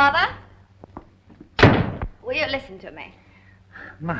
Father? Will you listen to me? Ma,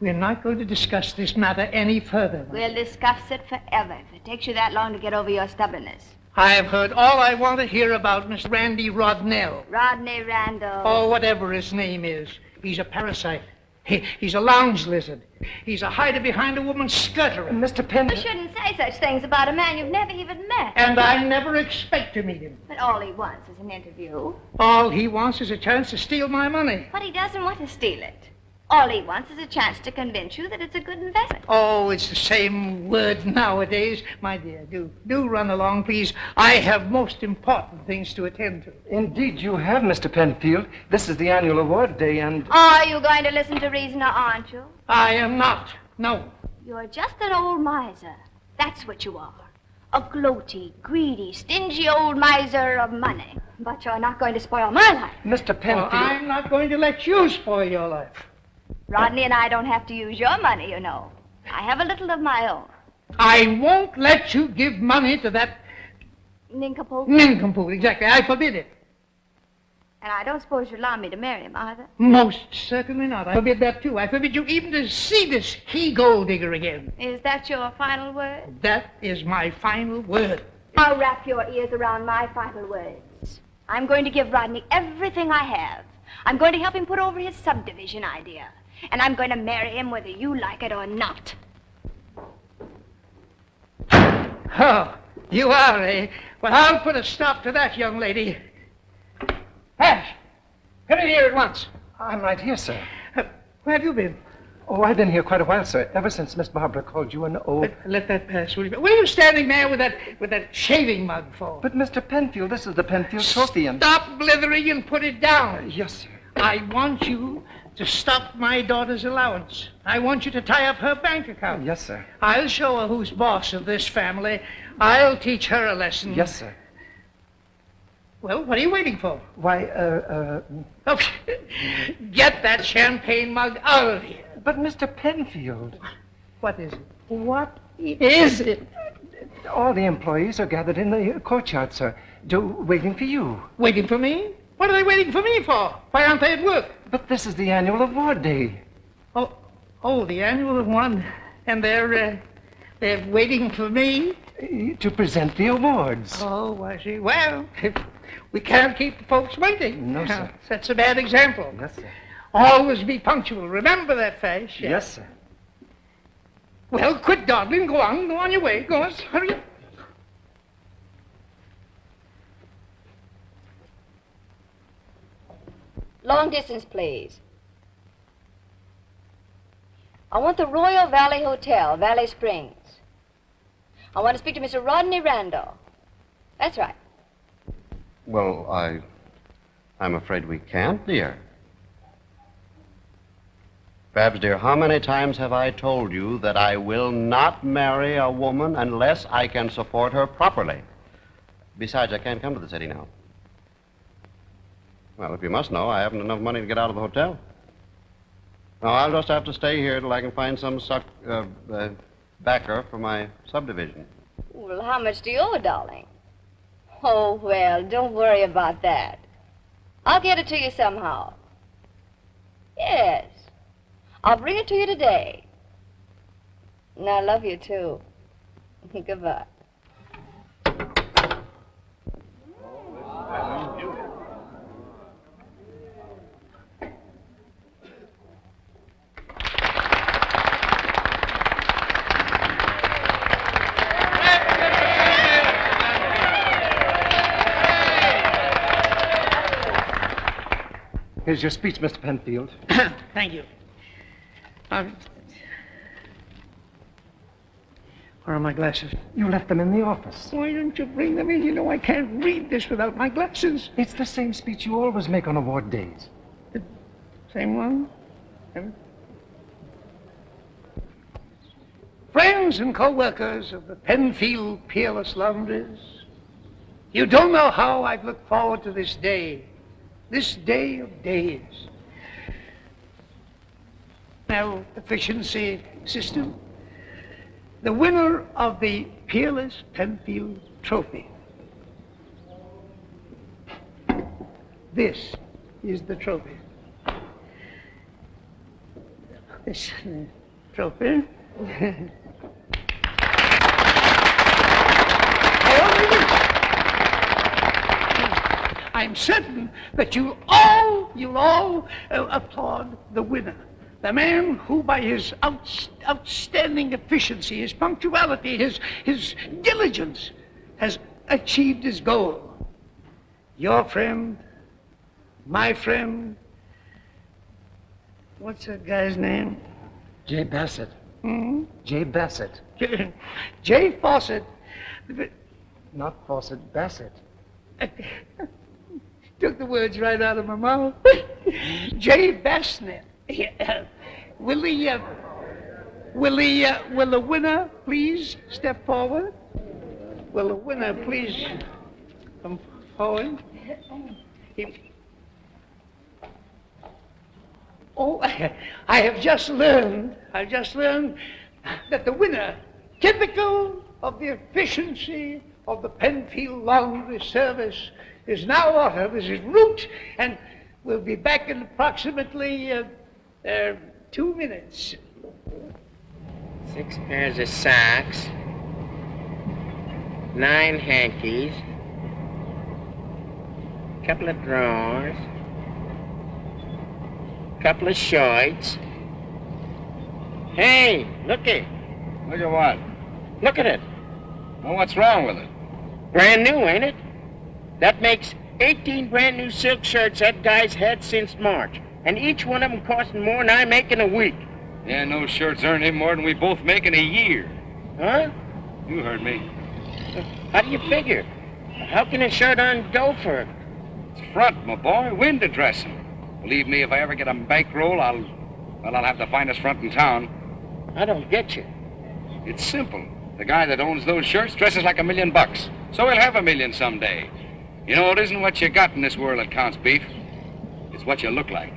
we're not going to discuss this matter any further. We'll discuss it forever if it takes you that long to get over your stubbornness. I have heard all I want to hear about Miss Randy Rodnell. Rodney Randall. Oh, whatever his name is. He's a parasite. He's a lounge lizard. He's a hider behind a woman's skirter. Mr. Penfield. You shouldn't say such things about a man you've never even met. And I never expect to meet him. But all he wants is an interview. All he wants is a chance to steal my money. But he doesn't want to steal it. All he wants is a chance to convince you that it's a good investment. Oh, it's the same word nowadays. My dear, do run along, please. I have most important things to attend to. Indeed, you have, Mr. Penfield. This is the annual award day, and... Are you going to listen to reason, or aren't you? I am not. No. You're just an old miser. That's what you are. A gloaty, greedy, stingy old miser of money. But you're not going to spoil my life. Mr. Penfield... Well, I'm not going to let you spoil your life. Rodney and I don't have to use your money, you know. I have a little of my own. I won't let you give money to that... Nincompoop? Nincompoop, exactly. I forbid it. And I don't suppose you'd allow me to marry him either. Most certainly not. I forbid that, too. I forbid you even to see this he-gold digger again. Is that your final word? That is my final word. Now wrap your ears around my final words. I'm going to give Rodney everything I have. I'm going to help him put over his subdivision idea. And I'm going to marry him whether you like it or not. Oh, you are, eh? Well, I'll put a stop to that, young lady. Ash, come in here at once. I'm right here, sir. Where have you been? Oh, I've been here quite a while, sir. Ever since Miss Barbara called you an old... Let that pass, will you? What are you standing there with that shaving mug for? But, Mr. Penfield, this is the Penfield trophy and... Stop blithering and put it down. Yes, sir. I want you to stop my daughter's allowance. I want you to tie up her bank account. Yes, sir. I'll show her who's boss of this family. I'll teach her a lesson. Yes, sir. Well, what are you waiting for? Why, Oh, get that champagne mug out of here. But, Mr. Penfield... What is it? What is it? All the employees are gathered in the courtyard, sir, waiting for you. Waiting for me? What are they waiting for me for? Why aren't they at work? But this is the annual award day. Oh, the annual one. And they're waiting for me? To present the awards. Oh, I see. Well, we can't keep the folks waiting. No, sir. That's a bad example. Yes, sir. Always be punctual. Remember that, Fash. Yes, sir. Well, quit dawdling. Go on your way. Go on. Hurry up. Long distance, please. I want the Royal Valley Hotel, Valley Springs. I want to speak to Mr. Rodney Randall. That's right. Well, I'm afraid we can't, dear. Babs, dear, how many times have I told you that I will not marry a woman unless I can support her properly? Besides, I can't come to the city now. Well, if you must know, I haven't enough money to get out of the hotel. No, I'll just have to stay here till I can find some backer for my subdivision. Well, how much do you owe, darling? Oh, well, don't worry about that. I'll get it to you somehow. Yes. I'll bring it to you today. And I love you, too. Goodbye. Here's your speech, Mr. Penfield. Thank you. Where are my glasses? You left them in the office. Why don't you bring them in? You know I can't read this without my glasses. It's the same speech you always make on award days. Same one? Friends and co-workers of the Penfield Peerless Laundries, you don't know how I've looked forward to this day of days. Now, efficiency system, the winner of the Peerless Penfield Trophy. This is the trophy. This trophy. I'm certain that you'll all applaud the winner. The man who, by his outstanding efficiency, his punctuality, his diligence, has achieved his goal. Your friend, my friend, what's that guy's name? J. Bassett. Hmm? J. Bassett. J. Fawcett. Not Fawcett, Bassett. Took the words right out of my mouth. J. Bassett. Will the winner please step forward? Will the winner please come forward? I have just learned that the winner, typical of the efficiency of the Penfield laundry service, is now ordered as his route, and will be back in approximately 2 minutes. 6 pairs of socks, 9 hankies, couple of drawers, couple of shorts. Hey, looky. Look at what? Look at it. Well, what's wrong with it? Brand new, ain't it? That makes 18 brand new silk shirts that guy's had since March. And each one of them costing more than I make in a week. Yeah, no shirts earn him more than we both make in a year. Huh? You heard me. How do you figure? How can a shirt earn dough for it? It's front, my boy. Window dressing. Believe me, if I ever get a bankroll, I'll have the finest front in town. I don't get you. It's simple. The guy that owns those shirts dresses like $1 million. So he'll have $1 million someday. You know, it isn't what you got in this world that counts, Beef. It's what you look like.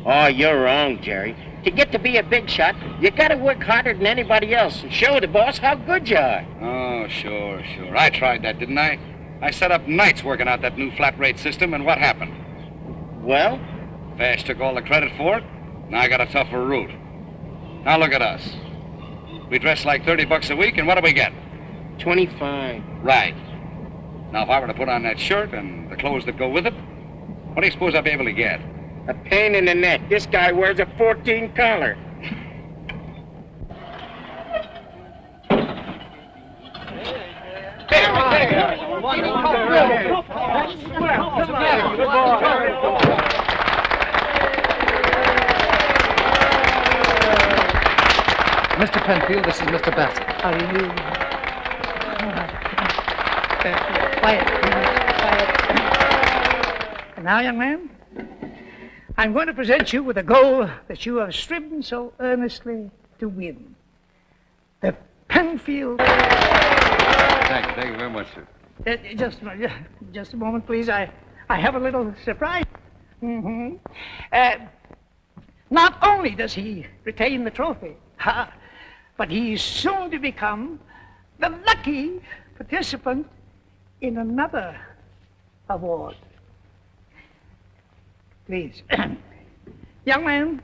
Oh, you're wrong, Jerry. To get to be a big shot, you gotta work harder than anybody else and show the boss how good you are. Oh, sure. I tried that, didn't I? I set up nights working out that new flat rate system, and what happened? Well? Vash took all the credit for it. Now I got a tougher route. Now look at us. We dress like $30 a week, and what do we get? 25. Right. Now, if I were to put on that shirt and the clothes that go with it, what do you suppose I'd be able to get? A pain in the neck. This guy wears a 14 collar. Mr. Penfield, this is Mr. Bassett. How do you do? Quiet. And now, young man, I'm going to present you with a goal that you have striven so earnestly to win. The Penfield... Thank you very much, sir. Just a moment, please. I have a little surprise. Not only does he retain the trophy, but he's soon to become the lucky participant in another award. Please. Young man,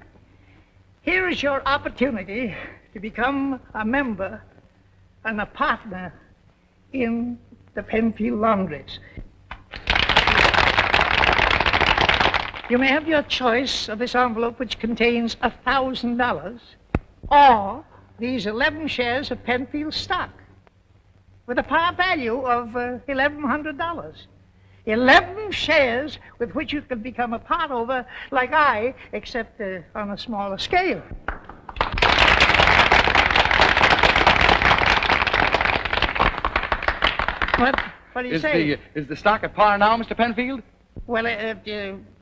here is your opportunity to become a member and a partner in the Penfield Laundries. You may have your choice of this envelope, which contains $1,000, or these 11 shares of Penfield stock with a par value of $1,100. 11 shares with which you can become a part owner like I, except on a smaller scale. What do you say? Is the stock at par now, Mr. Penfield? Well,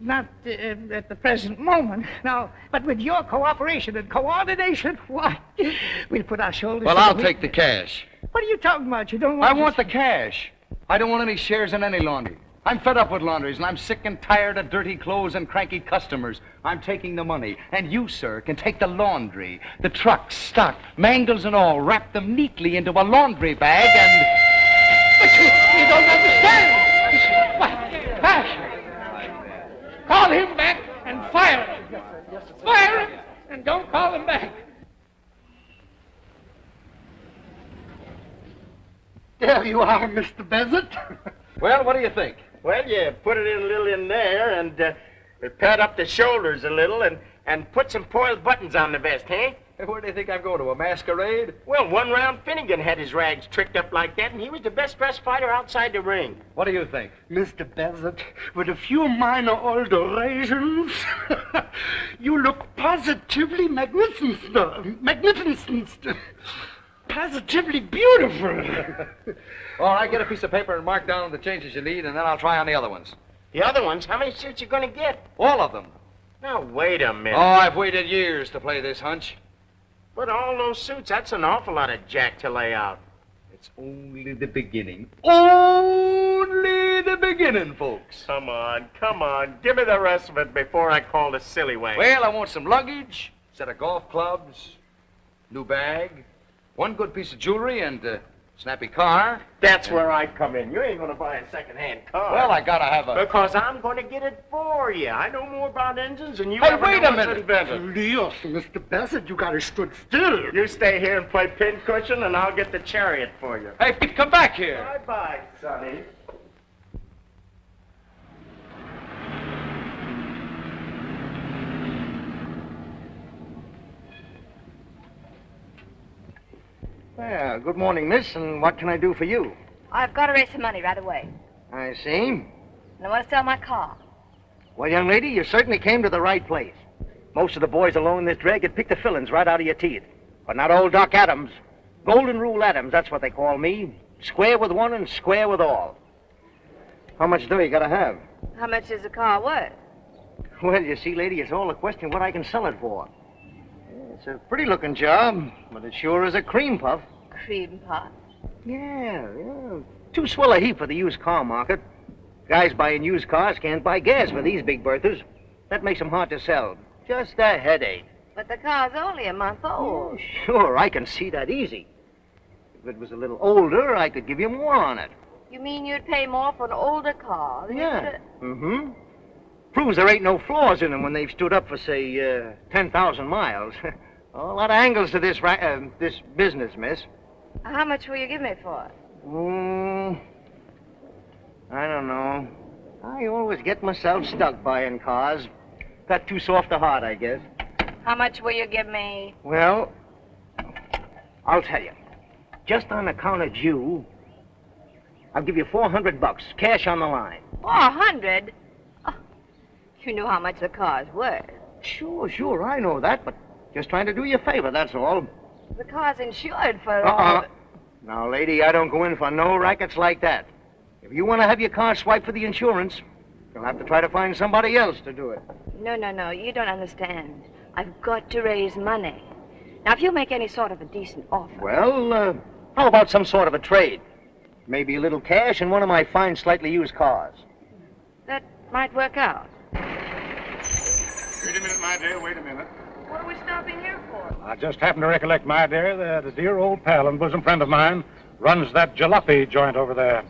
not at the present moment, no. But with your cooperation and coordination, why, we'll put our shoulders Well, to I'll the take the cash. What are you talking about? You don't want... I want the cash. I don't want any shares in any laundry. I'm fed up with laundries, and I'm sick and tired of dirty clothes and cranky customers. I'm taking the money, and you, sir, can take the laundry, the trucks, stock, mangles and all, wrap them neatly into a laundry bag and... But you don't understand. What? Gosh. Call him back and fire him. Yes, sir. Yes, sir. Fire him and don't call him back. There you are, Mr. Bassett. Well, what do you think? Well, you put it in a little in there and pad up the shoulders a little and put some poiled buttons on the vest, huh? Hey, where do you think I'm going, to a masquerade? Well, one round Finnegan had his rags tricked up like that, and he was the best-dressed fighter outside the ring. What do you think? Mr. Bassett, with a few minor alterations, you look positively magnificent. Magnificent. Positively beautiful. All right, get a piece of paper and mark down the changes you need, and then I'll try on the other ones. The other ones, how many suits you going to get? All of them. Now, wait a minute. Oh, I've waited years to play this hunch. But all those suits, that's an awful lot of jack to lay out. It's only the beginning. Only the beginning, folks. Come on. Give me the rest of it before I call the silly way. Well, I want some luggage, set of golf clubs, new bag, one good piece of jewelry, and a snappy car. That's where I come in. You ain't going to buy a second-hand car. Well, I gotta have a... Because I'm going to get it for you. I know more about engines than you Hey, ever wait know a minute. invented. Leos, Mr. Bassett, you gotta stood still. You stay here and play pincushion, and I'll get the chariot for you. Hey, Pete, come back here. Bye-bye, Sonny. Well, good morning, miss, and what can I do for you? I've got to raise some money right away. I see. And I want to sell my car. Well, young lady, you certainly came to the right place. Most of the boys along this drag could pick the fillings right out of your teeth. But not old Doc Adams. Golden Rule Adams, that's what they call me. Square with one and square with all. How much dough you gotta have? How much is the car worth? Well, you see, lady, it's all a question of what I can sell it for. It's a pretty-looking job, but it sure is a cream puff. Cream puff. Yeah. Too swell a heap for the used car market. Guys buying used cars can't buy gas for these big berthers. That makes them hard to sell. Just a headache. But the car's only a month old. Sure, I can see that easy. If it was a little older, I could give you more on it. You mean you'd pay more for an older car? Than you could- Mm-hmm. Proves there ain't no flaws in them when they've stood up for, say, 10,000 miles. A lot of angles to this business, miss. How much will you give me for it? I don't know. I always get myself stuck buying cars. Got too soft a heart, I guess. How much will you give me? Well, I'll tell you. Just on account of you, I'll give you $400, cash on the line. 400? Oh, you know how much the car's worth. Sure, I know that, but just trying to do you a favor, that's all. The car's insured for all... Now, lady, I don't go in for no rackets like that. If you want to have your car swiped for the insurance, you'll have to try to find somebody else to do it. No, you don't understand. I've got to raise money. Now, if you make any sort of a decent offer... Well, how about some sort of a trade? Maybe a little cash and one of my fine, slightly used cars. That might work out. Wait a minute, my dear, wait a minute. What are we stopping here for? I just happen to recollect, my dear, that a dear old pal and bosom friend of mine runs that jalopy joint over there.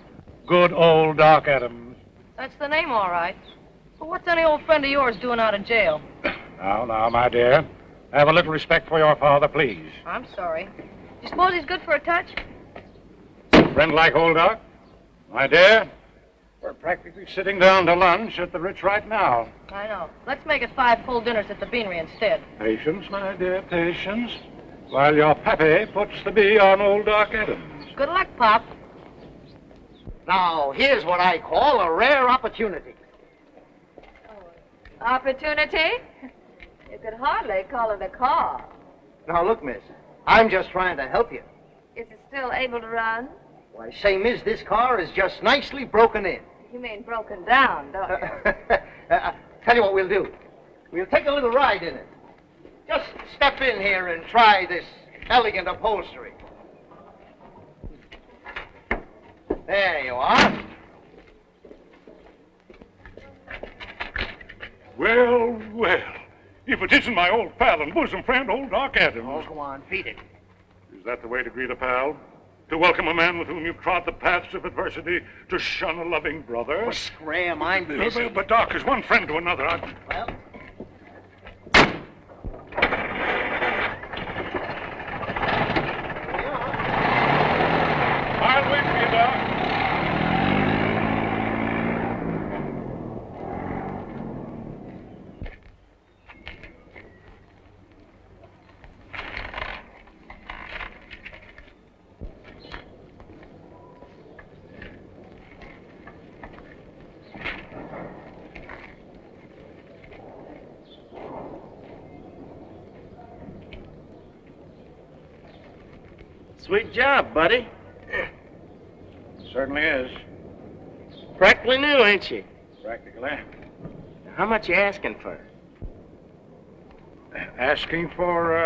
Good old Doc Adams. That's the name, all right. But what's any old friend of yours doing out of jail? Now, my dear, have a little respect for your father, please. I'm sorry. You suppose he's good for a touch? Friend like old Doc? My dear, we're practically sitting down to lunch at the Ritz right now. I know. Let's make it 5 full dinners at the Beanery instead. Patience, my dear, patience. While your pappy puts the bee on old Doc Adams. Good luck, Pop. Now, here's what I call a rare opportunity. Opportunity? You could hardly call it a car. Now, look, miss, I'm just trying to help you. Is it still able to run? Why, say, miss, this car is just nicely broken in. You mean broken down, don't you? Tell you what we'll do. We'll take a little ride in it. Just step in here and try this elegant upholstery. There you are. Well, if it isn't my old pal and bosom friend, old Doc Adams. Oh, go on, feed it. Is that the way to greet a pal? To welcome a man with whom you trod the paths of adversity, to shun a loving brother. Oh, scram, I'm busy. But, Doc, as one friend to another, Well... I'll wait for you, Doc. Sweet job, buddy. Certainly is. Practically new, ain't you? Practically. How much you asking for? Asking for,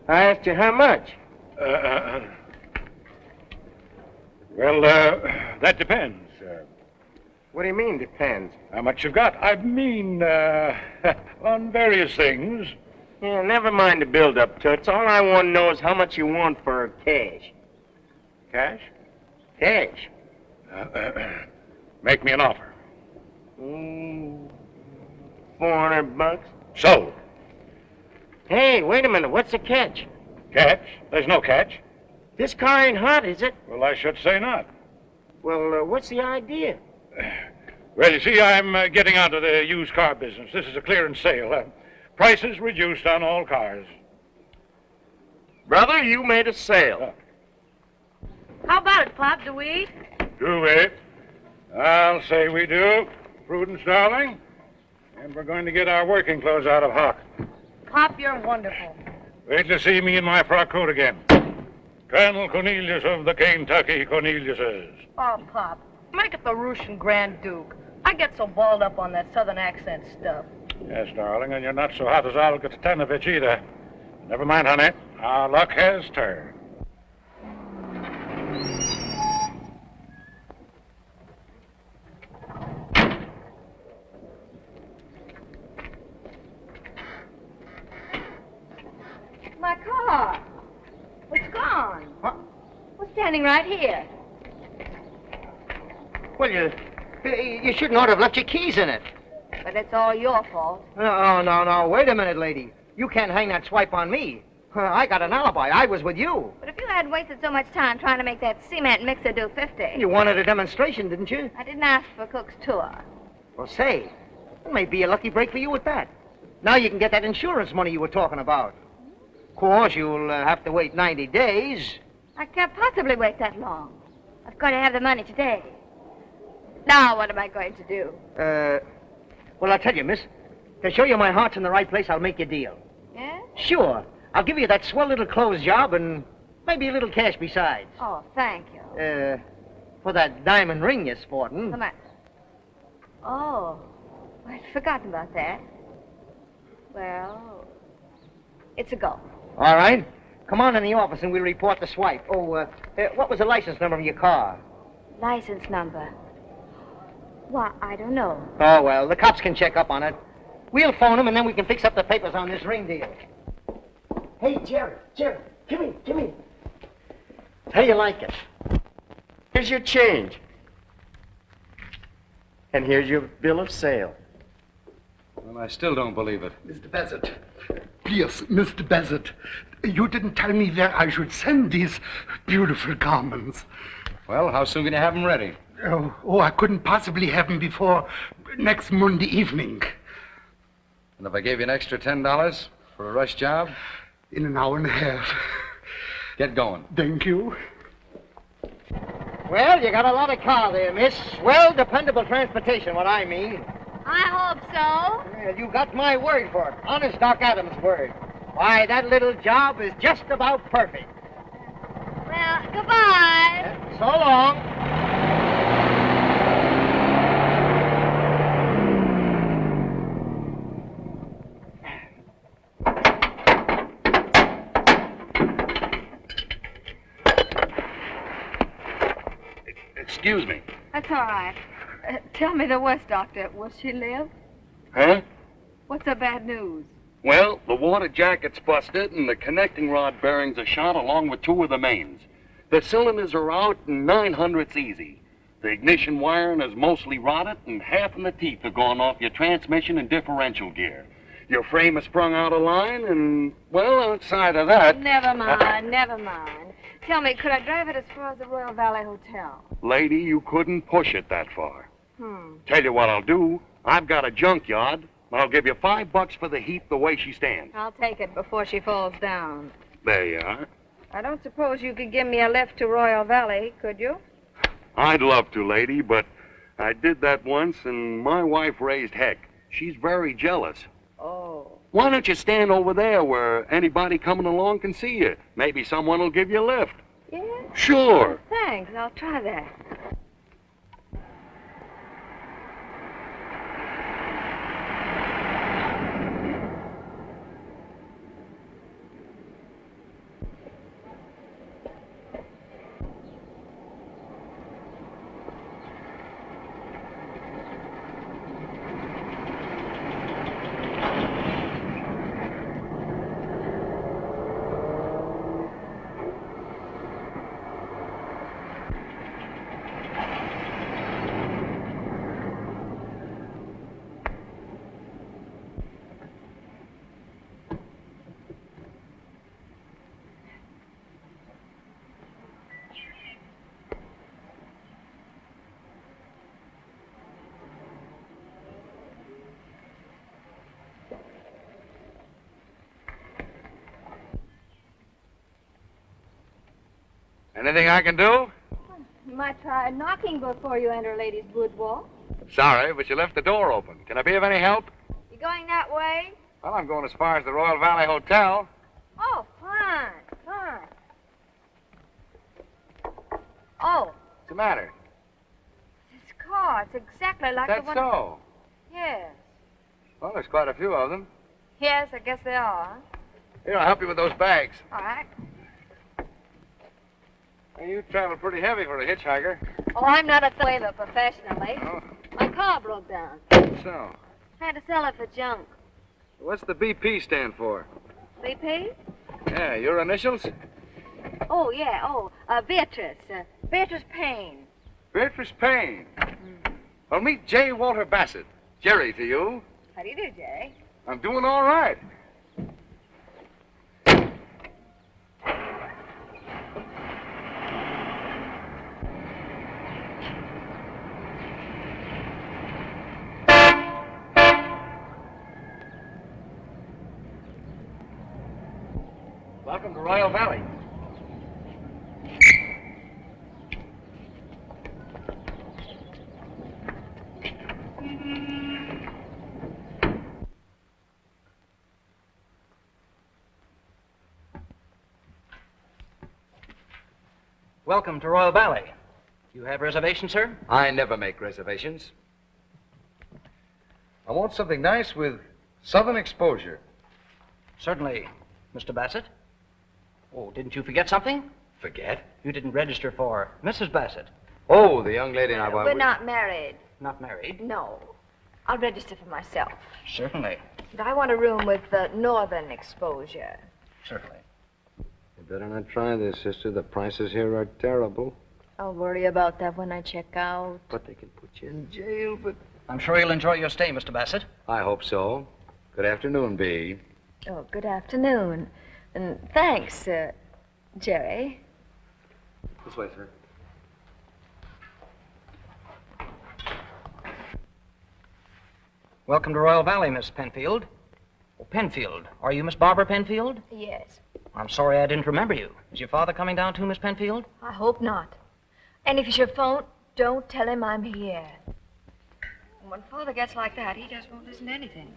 I asked you how much. That depends. What do you mean, depends? How much you've got? I mean, on various things. Yeah, never mind the build-up, Toots. All I want to know is how much you want for cash. Cash? Cash. Make me an offer. $400. Sold. Hey, wait a minute. What's the catch? Catch? There's no catch. This car ain't hot, is it? Well, I should say not. Well, what's the idea? Well, you see, I'm getting out of the used car business. This is a clearance sale. Prices reduced on all cars. Brother, you made a sale. How about it, Pop? Do we eat? Do we? I'll say we do. Prudence, darling. And we're going to get our working clothes out of hock. Pop, you're wonderful. Wait to see me in my frock coat again. Colonel Cornelius of the Kentucky Corneliuses. Oh, Pop, make it the Russian Grand Duke. I get so balled up on that southern accent stuff. Yes, darling, and you're not so hot as Olga Tanovich either. Never mind, honey. Our luck has turned. My car. It's gone. What? We're standing right here. Well, you shouldn't ought to have left your keys in it. But it's all your fault. No. Wait a minute, lady. You can't hang that swipe on me. I got an alibi. I was with you. But if you hadn't wasted so much time trying to make that cement mixer do 50. You wanted a demonstration, didn't you? I didn't ask for Cook's tour. Well, say, it may be a lucky break for you at that. Now you can get that insurance money you were talking about. Of course, you'll have to wait 90 days. I can't possibly wait that long. I've got to have the money today. Now what am I going to do? Well, I'll tell you, miss. To show you my heart's in the right place, I'll make you a deal. Yeah? Sure. I'll give you that swell little clothes job and maybe a little cash besides. Oh, thank you. For that diamond ring you're sporting. Come on. Oh, I'd forgotten about that. Well, it's a go. All right. Come on in the office and we'll report the swipe. Oh, what was the license number of your car? License number. Why, I don't know. Oh, well, the cops can check up on it. We'll phone them and then we can fix up the papers on this ring deal. Hey, Jerry, come in. How do you like it? Here's your change. And here's your bill of sale. Well, I still don't believe it. Mr. Bassett, please, Mr. Bassett, you didn't tell me where I should send these beautiful garments. Well, how soon can you have them ready? Oh, I couldn't possibly have them before next Monday evening. And if I gave you an extra $10 for a rush job? In an hour and a half. Get going. Thank you. Well, you got a lot of car there, miss. Well, dependable transportation, what I mean. I hope so. Well, you got my word for it. Honest Doc Adams' word. Why, that little job is just about perfect. Well, goodbye. So long. Excuse me. That's all right. Tell me the worst, Doctor. Will she live? Huh? What's the bad news? Well, the water jacket's busted and the connecting rod bearings are shot along with two of the mains. The cylinders are out and 900's easy. The ignition wiring is mostly rotted and half of the teeth are gone off your transmission and differential gear. Your frame is sprung out of line and, well, outside of that... Never mind, never mind. Tell me, could I drive it as far as the Royal Valley Hotel? Lady, you couldn't push it that far. Tell you what I'll do. I've got a junkyard. I'll give you $5 for the heap the way she stands. I'll take it before she falls down. There you are. I don't suppose you could give me a lift to Royal Valley, could you? I'd love to, lady, but I did that once and my wife raised heck. She's very jealous. Oh. Why don't you stand over there where anybody coming along can see you? Maybe someone will give you a lift. Yeah? Sure. Thanks, I'll try that. Anything I can do? You might try knocking before you enter ladies' boudoir. Sorry, but you left the door open. Can I be of any help? You going that way? Well, I'm going as far as the Royal Valley Hotel. Oh, fine, fine. Oh, What's the matter? this car, it's exactly like the That's one... so. Yes. Well, there's quite a few of them. Yes, I guess they are. Here, I'll help you with those bags. All right. Well, you travel pretty heavy for a hitchhiker. Oh, I'm not a sailor professionally. Oh, My car broke down. so. Had to sell it for junk. What's the BP stand for? BP? Yeah, your initials? Oh, yeah. Oh, Beatrice. Beatrice Payne. Beatrice Payne. Well, meet J. Walter Bassett. Jerry to you. How do you do, Jerry? I'm doing all right. Welcome to Royal Valley. Welcome to Royal Valley. You have reservations, sir? I never make reservations. I want something nice with southern exposure. Certainly, Mr. Bassett. Oh, didn't you forget something? Forget? You didn't register for Mrs. Bassett. Oh, the young lady I want. We're not married. Not married? No. I'll register for myself. Certainly. And I want a room with northern exposure. Certainly. You better not try this, sister. The prices here are terrible. I'll worry about that when I check out. But they can put you in jail for... I'm sure you'll enjoy your stay, Mr. Bassett. I hope so. Good afternoon, Bee. Oh, good afternoon. And thanks, Jerry. This way, sir. Welcome to Royal Valley, Miss Penfield. Oh, Penfield. Are you Miss Barbara Penfield? Yes. I'm sorry I didn't remember you. Is your father coming down too, Miss Penfield? I hope not. And if you should phone, don't tell him I'm here. When Father gets like that, he just won't listen to anything.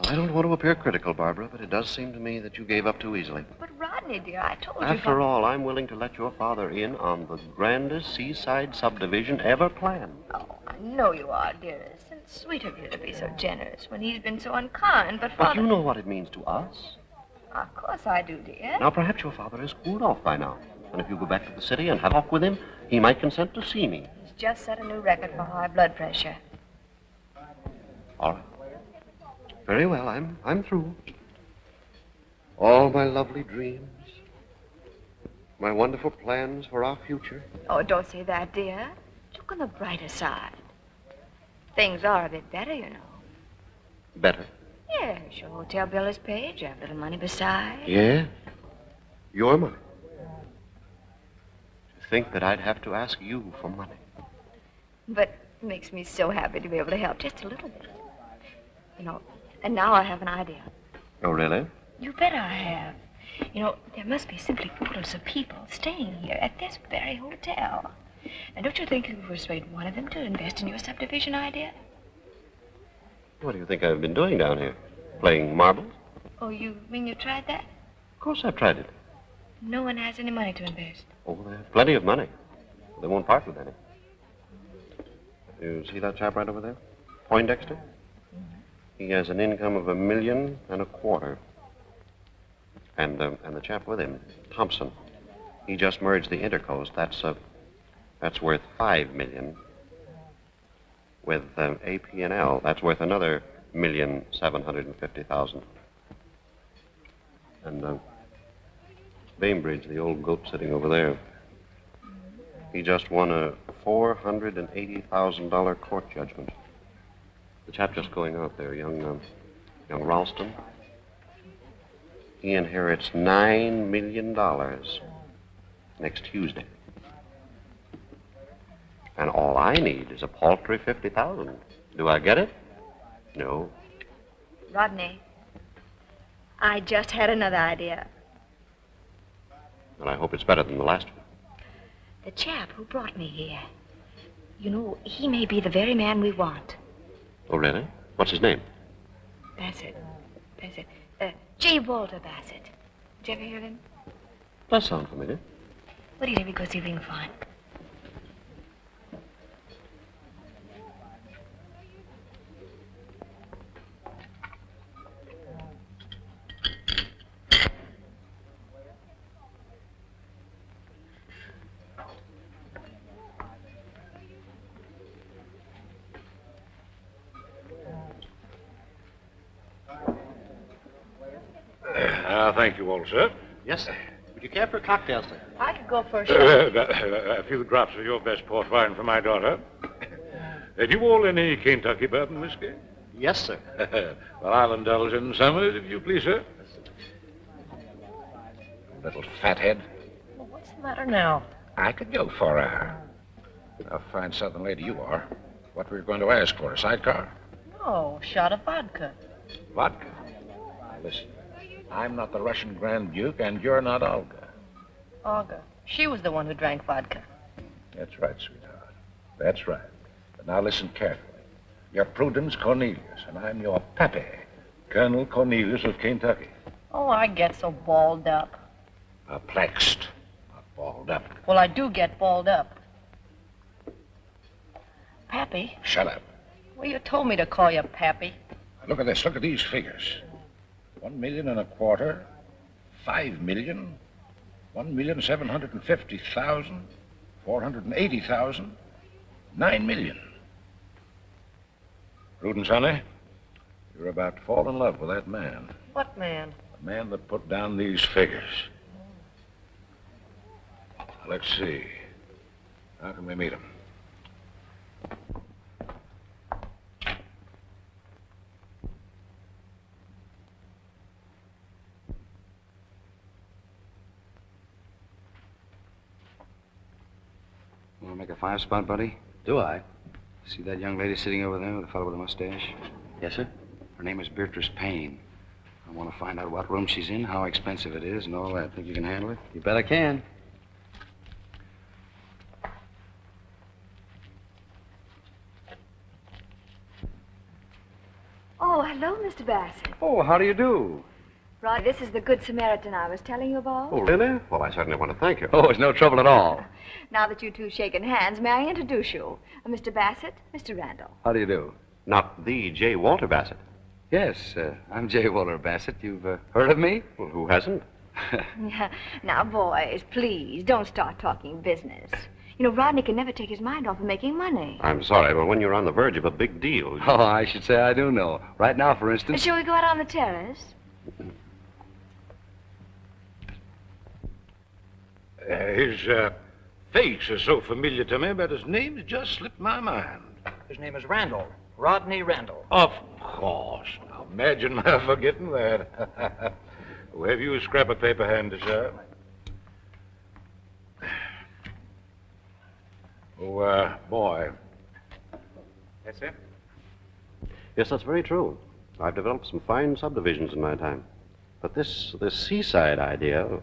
I don't want to appear critical, Barbara, but it does seem to me that you gave up too easily. But Rodney, dear, I told you... After all, I'm willing to let your father in on the grandest seaside subdivision ever planned. Oh, I know you are, dearest. And sweet of you to be so generous when he's been so unkind, but But Father... you know what it means to us. Of course I do, dear. Now, perhaps your father has cooled off by now. And if you go back to the city and have a talk with him, he might consent to see me. He's just set a new record for high blood pressure. All right. Very well, I'm through. All my lovely dreams, My wonderful plans for our future. Oh, don't say that, dear. Look on the brighter side. Things are a bit better, you know. Better? Yes, your hotel bill is paid. You have a little money besides. Yeah? Your money? To think that I'd have to ask you for money. But it makes me so happy to be able to help just a little bit. You know, and now I have an idea. Oh, really? You bet I have. You know, there must be simply photos of people staying here at this very hotel. And don't you think you could persuade one of them to invest in your subdivision idea? What do you think I've been doing down here? Playing marbles? Oh, you mean you tried that? Of course I've tried it. No one has any money to invest. Oh, they have plenty of money. They won't part with any. You see that chap right over there? Poindexter? He has an income of $1.25 million. And the chap with him, Thompson, he just merged the Intercoast. That's worth $5 million. With AP&L, that's worth another $1,750,000. And Bainbridge, the old goat sitting over there, he just won a $480,000 court judgment. The chap just going out there, young Ralston, he inherits $9 million next Tuesday. And all I need is a paltry $50,000. Do I get it? No. Rodney, I just had another idea. And I hope it's better than the last one. The chap who brought me here. You know, he may be the very man we want. Oh, really? What's his name? Bassett. J. Walter Bassett. Did you ever hear of him? Does sound familiar. What do you think we go see if we can find? Thank you, old sir. Yes, sir. Would you care for a cocktail, sir? I could go for a shot. A few drops of your best port wine for my daughter. Do you all any Kentucky bourbon whiskey? Yes, sir. Well, I'll indulge in some of it, if you please, sir. Little fathead. Well, what's the matter now? I could go for her. A fine southern lady you are. What were you going to ask for, a sidecar? No, shot of vodka. Vodka? Now, listen. I'm not the Russian Grand Duke, and you're not Olga. Olga. She was the one who drank vodka. That's right, sweetheart. That's right. But now listen carefully. You're Prudence Cornelius, and I'm your pappy, Colonel Cornelius of Kentucky. Oh, I get so balled up. Perplexed, not balled up. Well, I do get balled up. Pappy? Shut up. Well, you told me to call you Pappy. Look at this. Look at these figures. $1.25 million, $5 million, $1,750,000, $480,000, $9 million. Prudence, honey, you're about to fall in love with that man. What man? The man that put down these figures. Now, let's see. How can we meet him? Want to make a 5-spot, buddy? Do I? See that young lady sitting over there with the fellow with the mustache? Yes, sir. Her name is Beatrice Payne. I want to find out what room she's in, how expensive it is, and all that. Think you can handle it? You bet I can. Oh, hello, Mr. Bassett. Oh, how do you do? Rod, this is the Good Samaritan I was telling you about. Oh, really? Well, I certainly want to thank you. Oh, it's no trouble at all. Now that you two shaken hands, may I introduce you? Mr. Bassett, Mr. Randall. How do you do? Not the J. Walter Bassett. Yes, I'm J. Walter Bassett. You've heard of me? Well, who hasn't? Now, boys, please, don't start talking business. You know, Rodney can never take his mind off of making money. I'm sorry, but when you're on the verge of a big deal... Oh, I should say I do know. Right now, for instance... Shall we go out on the terrace? His face is so familiar to me, but his name's just slipped my mind. His name is Randall. Rodney Randall. Of course. Now, imagine my forgetting that. Well, have you a scrap of paper handy, sir? Oh, boy. Yes, sir? Yes, that's very true. I've developed some fine subdivisions in my time. But this seaside idea,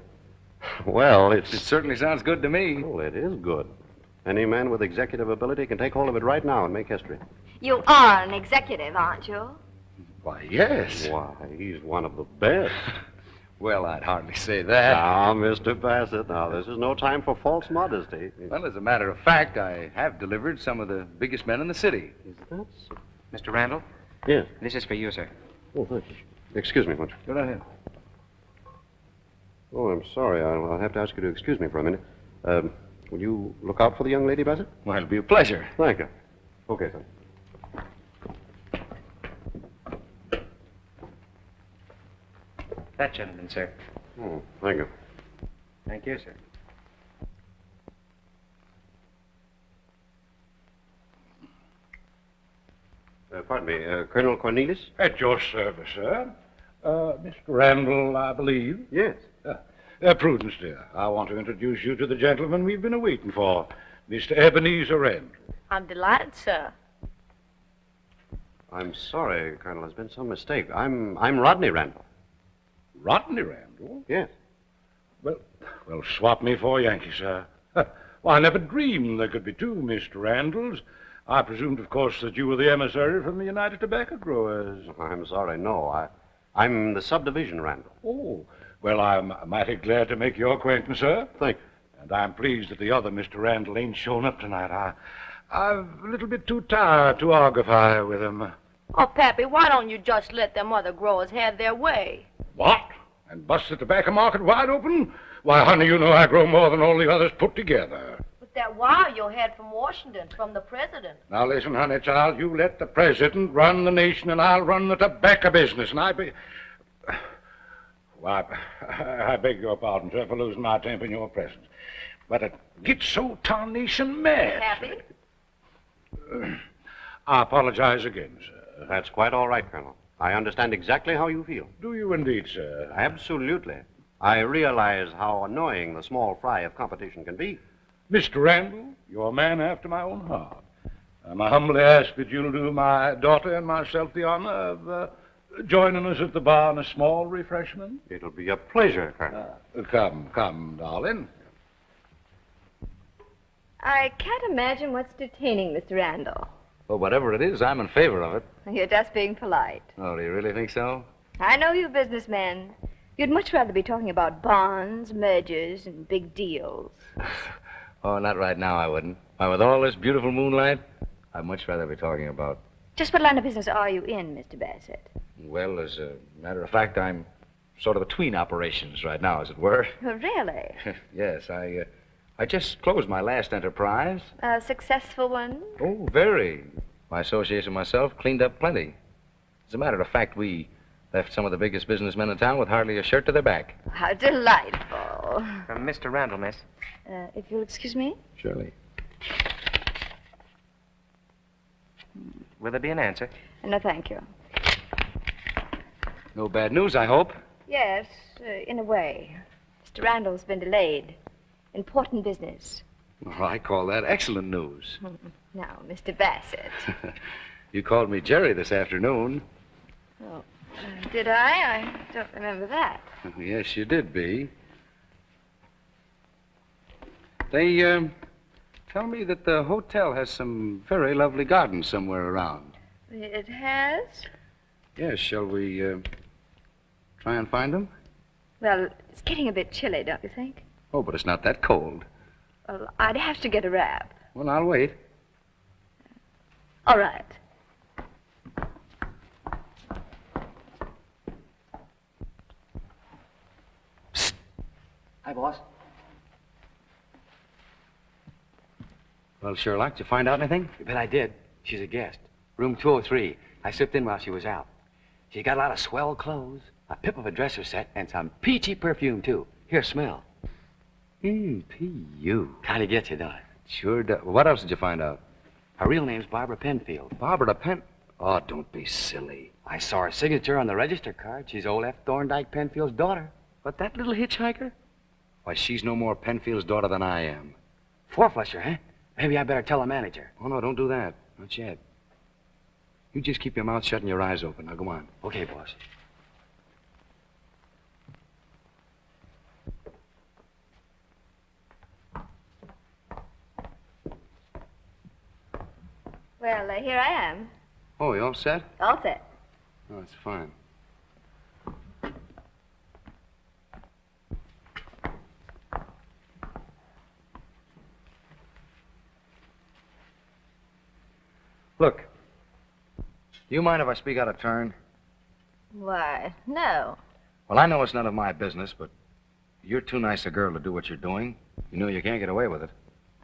well, It certainly sounds good to me. Well, it is good. Any man with executive ability can take hold of it right now and make history. You are an executive, aren't you? Why, yes. Why, he's one of the best. Well, I'd hardly say that. Now, Mr. Bassett, now, this is no time for false modesty. Well, as a matter of fact, I have delivered some of the biggest men in the city. Is that so? Mr. Randall? Yes. This is for you, sir. Oh, thank you. Excuse me, won't you? Go ahead. Oh, I'm sorry. I'll have to ask you to excuse me for a minute. Will you look out for the young lady, Bassett? Well, it'll be a pleasure. Thank you. Okay, son. That gentleman, sir. Oh, thank you. Thank you, sir. Pardon me, Colonel Cornelius? At your service, sir. Mr. Randall, I believe. Yes. Prudence, dear, I want to introduce you to the gentleman we've been waiting for, Mr. Ebenezer Randall. I'm delighted, sir. I'm sorry, Colonel. There's been some mistake. I'm Rodney Randall. Rodney Randall? Yes. Well, swap me for Yankee, sir. Well, I never dreamed there could be two Mr. Randalls. I presumed, of course, that you were the emissary from the United Tobacco Growers. I'm sorry, no. I'm the subdivision Randall. Oh, well, I'm mighty glad to make your acquaintance, sir. Thank you. And I'm pleased that the other Mr. Randall ain't shown up tonight. I'm a little bit too tired to argufy with him. Oh, Pappy, why don't you just let them other growers have their way? What? And bust the tobacco market wide open? Why, honey, you know I grow more than all the others put together. With that wire you had from Washington, from the president. Now, listen, honey child, you let the president run the nation and I'll run the tobacco business. And Why, I beg your pardon, sir, for losing my temper in your presence. But it gets so tarnation mad. Pappy? I apologize again, sir. That's quite all right, Colonel. I understand exactly how you feel. Do you indeed, sir? Absolutely. I realize how annoying the small fry of competition can be. Mr. Randall, you're a man after my own heart. I humbly ask that you'll do my daughter and myself the honor of joining us at the bar in a small refreshment. It'll be a pleasure, Colonel. Come, darling. I can't imagine what's detaining Mr. Randall. Well, whatever it is, I'm in favor of it. You're just being polite. Oh, do you really think so? I know you businessmen. You'd much rather be talking about bonds, mergers, and big deals. Oh, not right now, I wouldn't. Why, with all this beautiful moonlight, I'd much rather be talking about... Just what line of business are you in, Mr. Bassett? Well, as a matter of fact, I'm sort of between operations right now, as it were. Oh, really? Yes, I just closed my last enterprise. A successful one? Oh, very. My associates and myself cleaned up plenty. As a matter of fact, we left some of the biggest businessmen in town with hardly a shirt to their back. How delightful. From Mr. Randall, miss. If you'll excuse me? Surely. Will there be an answer? No, thank you. No bad news, I hope. Yes, in a way. Mr. Randall's been delayed. Important business. Well, I call that excellent news. Now, Mr. Bassett. You called me Jerry this afternoon. Oh, did I? I don't remember that. Yes, you did, Bee. They tell me that the hotel has some very lovely gardens somewhere around. It has? Yes, shall we try and find them? Well, it's getting a bit chilly, don't you think? Oh, but it's not that cold. Well, I'd have to get a wrap. Well, I'll wait. All right. Psst. Hi, boss. Well, Sherlock, did you find out anything? You bet I did. She's a guest. Room 203. I slipped in while she was out. She got a lot of swell clothes, a pip of a dresser set, and some peachy perfume, too. Here, smell. P.U. Kind of gets you, don't it? Sure does. What else did you find out? Her real name's Barbara Penfield. Barbara Pen... Oh, don't be silly. I saw her signature on the register card. She's old F. Thorndyke Penfield's daughter. But that little hitchhiker? Why, she's no more Penfield's daughter than I am. Four-flusher, huh? Maybe I better tell the manager. Oh, no, don't do that. Not yet. You just keep your mouth shut and your eyes open. Now, go on. Okay, boss. Well, here I am. Oh, you all set? All set. Oh, that's fine. Look, do you mind if I speak out of turn? Why, no. Well, I know it's none of my business, but you're too nice a girl to do what you're doing. You know you can't get away with it.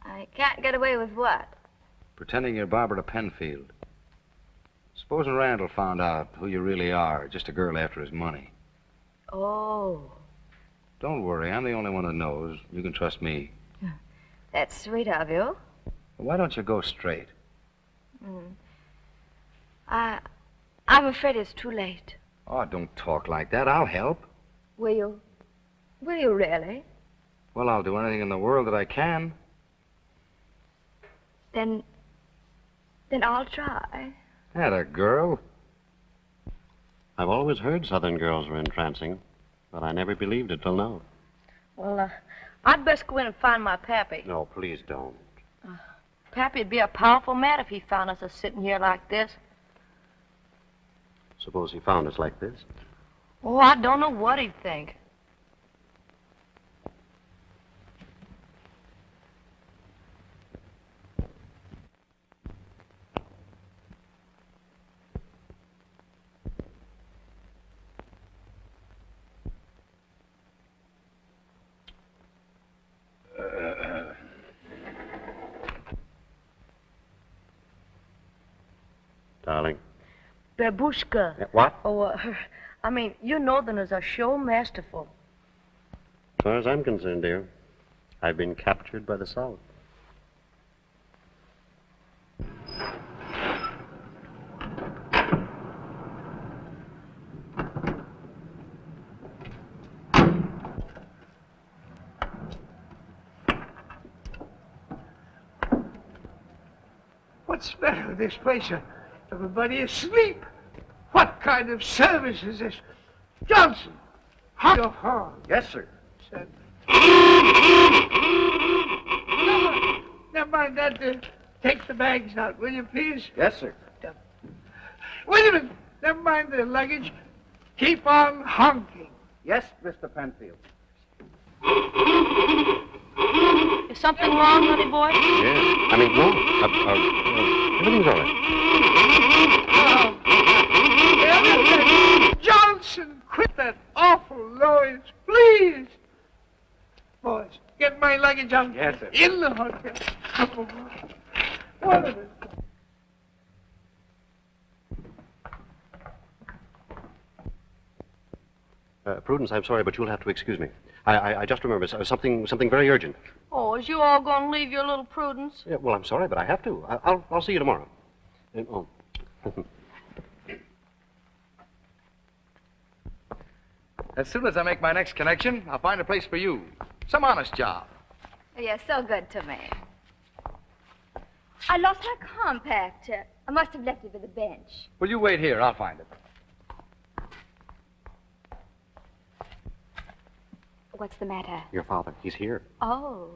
I can't get away with what? Pretending you're Barbara Penfield. Supposing Randall found out who you really are, just a girl after his money. Oh, Don't worry, I'm the only one who knows. You can trust me. that's sweet of you. Why don't you go straight? I'm afraid it's too late. Oh, don't talk like that. I'll help. Will you? Will you really? Well, I'll do anything in the world that I can. Then I'll try. Atta girl. I've always heard Southern girls were entrancing, but I never believed it till now. Well, I'd best go in and find my pappy. No, please don't. Pappy'd be a powerful mad if he found us sitting here like this. Suppose he found us like this. Oh, I don't know what he'd think. Darling. Babushka. What? Oh, I mean, you Northerners are sure masterful. As far as I'm concerned, dear, I've been captured by the South. What's the matter with this place? Everybody asleep. What kind of service is this? Johnson, hold your horn. Yes, sir. Said. Never mind that. Take the bags out, will you, please? Yes, sir. Wait a minute. Never mind the luggage. Keep on honking. Yes, Mr. Penfield. Is something wrong, honey boy? Yes. I mean, no. Everything's all right. Johnson, quit that awful noise, please. Boys, get my luggage out. Yes, sir. In the hotel. What is it? Prudence, I'm sorry, but you'll have to excuse me. I just remembered something very urgent. Oh, is you all going to leave your little Prudence? Yeah, well, I'm sorry, but I have to. I'll see you tomorrow. Oh. As soon as I make my next connection, I'll find a place for you. Some honest job. You're so good to me. I lost my compact. I must have left it by the bench. Well, you wait here. I'll find it. What's the matter? Your father, he's here. Oh,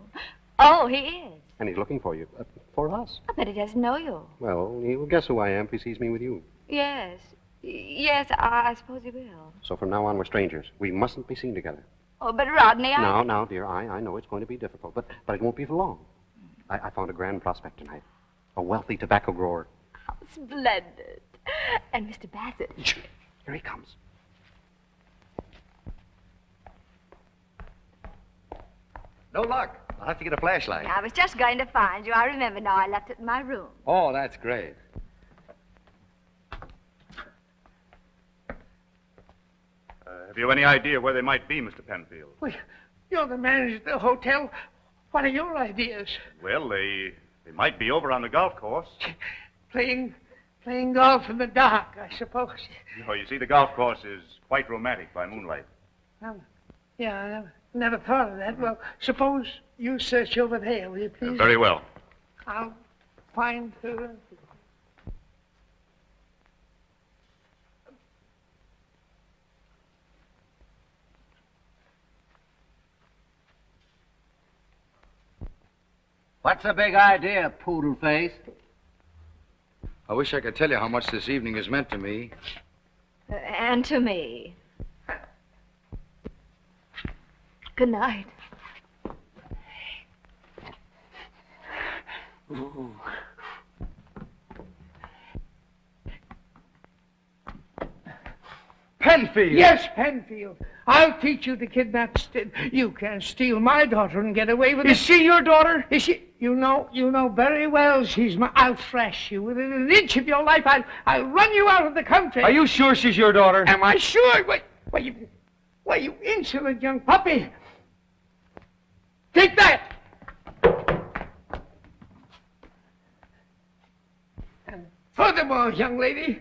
he is. And he's looking for you. For us. I bet he doesn't know you. Well, he'll guess who I am if he sees me with you. Yes. Yes, I suppose he will. So from now on, we're strangers. We mustn't be seen together. Oh, but Rodney, Now, dear, I know it's going to be difficult, but it won't be for long. I found a grand prospect tonight. A wealthy tobacco grower. Oh, splendid. And Mr. Bassett. Here he comes. No luck. I'll have to get a flashlight. I was just going to find you. I remember now. I left it in my room. Oh, that's great. Have you any idea where they might be, Mr. Penfield? You're the manager of the hotel. What are your ideas? Well, they might be over on the golf course. Playing golf in the dark, I suppose. You see, the golf course is quite romantic by moonlight. Yeah, I never thought of that. Well, suppose you search over there, will you please? Very well. I'll find her. What's the big idea, poodle face? I wish I could tell you how much this evening has meant to me. And to me. Good night. Ooh. Penfield! Yes, Penfield. I'll teach you to kidnap. You can't steal my daughter and get away with it. Is she your daughter? Is she? You know very well she's my. I'll thrash you within an inch of your life. I'll run you out of the country. Are you sure she's your daughter? Am I sure? Why, you insolent young puppy. Take that. And furthermore, young lady,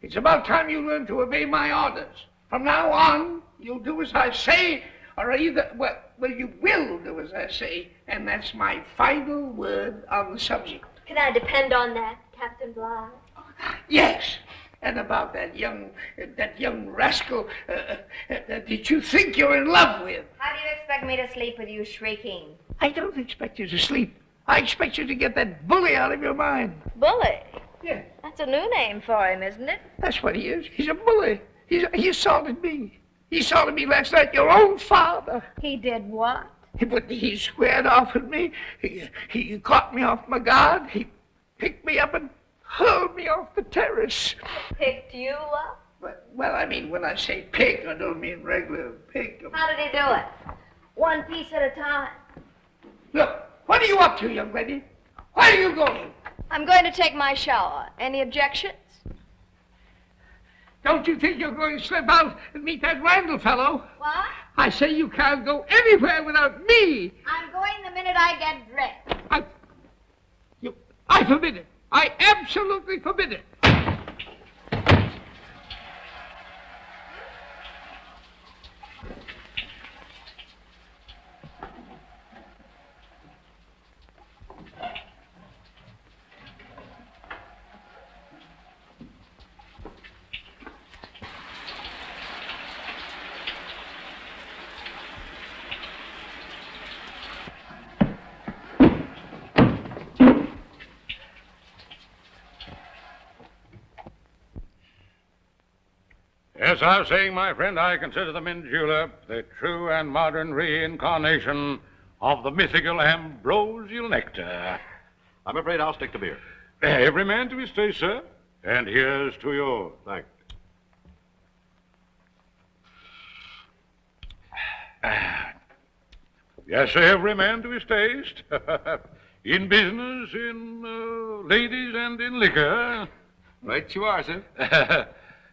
it's about time you learn to obey my orders. From now on, you'll do as I say, or either, well, you will do as I say, and that's my final word on the subject. Can I depend on that, Captain Bligh? Yes. And about that young rascal that you think you're in love with. How do you expect me to sleep with you shrieking? I don't expect you to sleep. I expect you to get that bully out of your mind. Bully? Yeah. That's a new name for him, isn't it? That's what he is. He's a bully. He assaulted me. He assaulted me last night, your own father. He did what? He squared off at me. He caught me off my guard. He picked me up and hurled me off the terrace. Picked you up? Well, I mean, when I say pick, I don't mean regular pick. How did he do it? One piece at a time. Look, what are you up to, young lady? Where are you going? I'm going to take my shower. Any objections? Don't you think you're going to slip out and meet that Randall fellow? What? I say you can't go anywhere without me. I'm going the minute I get dressed. I forbid it. I absolutely forbid it. As I was saying, my friend, I consider the mint julep the true and modern reincarnation of the mythical ambrosial nectar. I'm afraid I'll stick to beer. Every man to his taste, sir. And here's to yours. Thanks. Yes, sir, every man to his taste. In business, in ladies, and in liquor. Right you are, sir.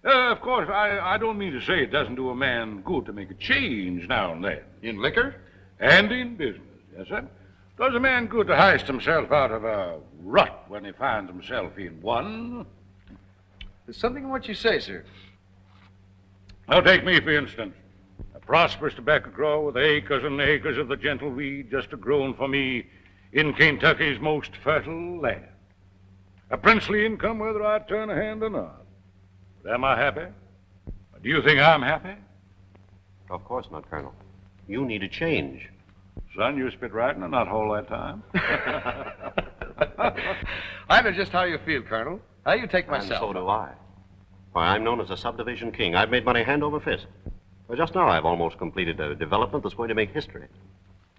Of course, I don't mean to say it doesn't do a man good to make a change now and then. In liquor? And in business, yes, sir. Does a man good to heist himself out of a rut when he finds himself in one? There's something in what you say, sir. Now, take me, for instance. A prosperous tobacco grower with acres and acres of the gentle weed just a-grown for me in Kentucky's most fertile land. A princely income whether I turn a hand or not. But am I happy? Or do you think I'm happy? Of course not, Colonel. You need a change. Son, you spit right in a nut hole that time. I know just how you feel, Colonel. How you take myself. And so do I. Why, I'm known as a subdivision king. I've made money hand over fist. Well, just now I've almost completed a development that's going to make history.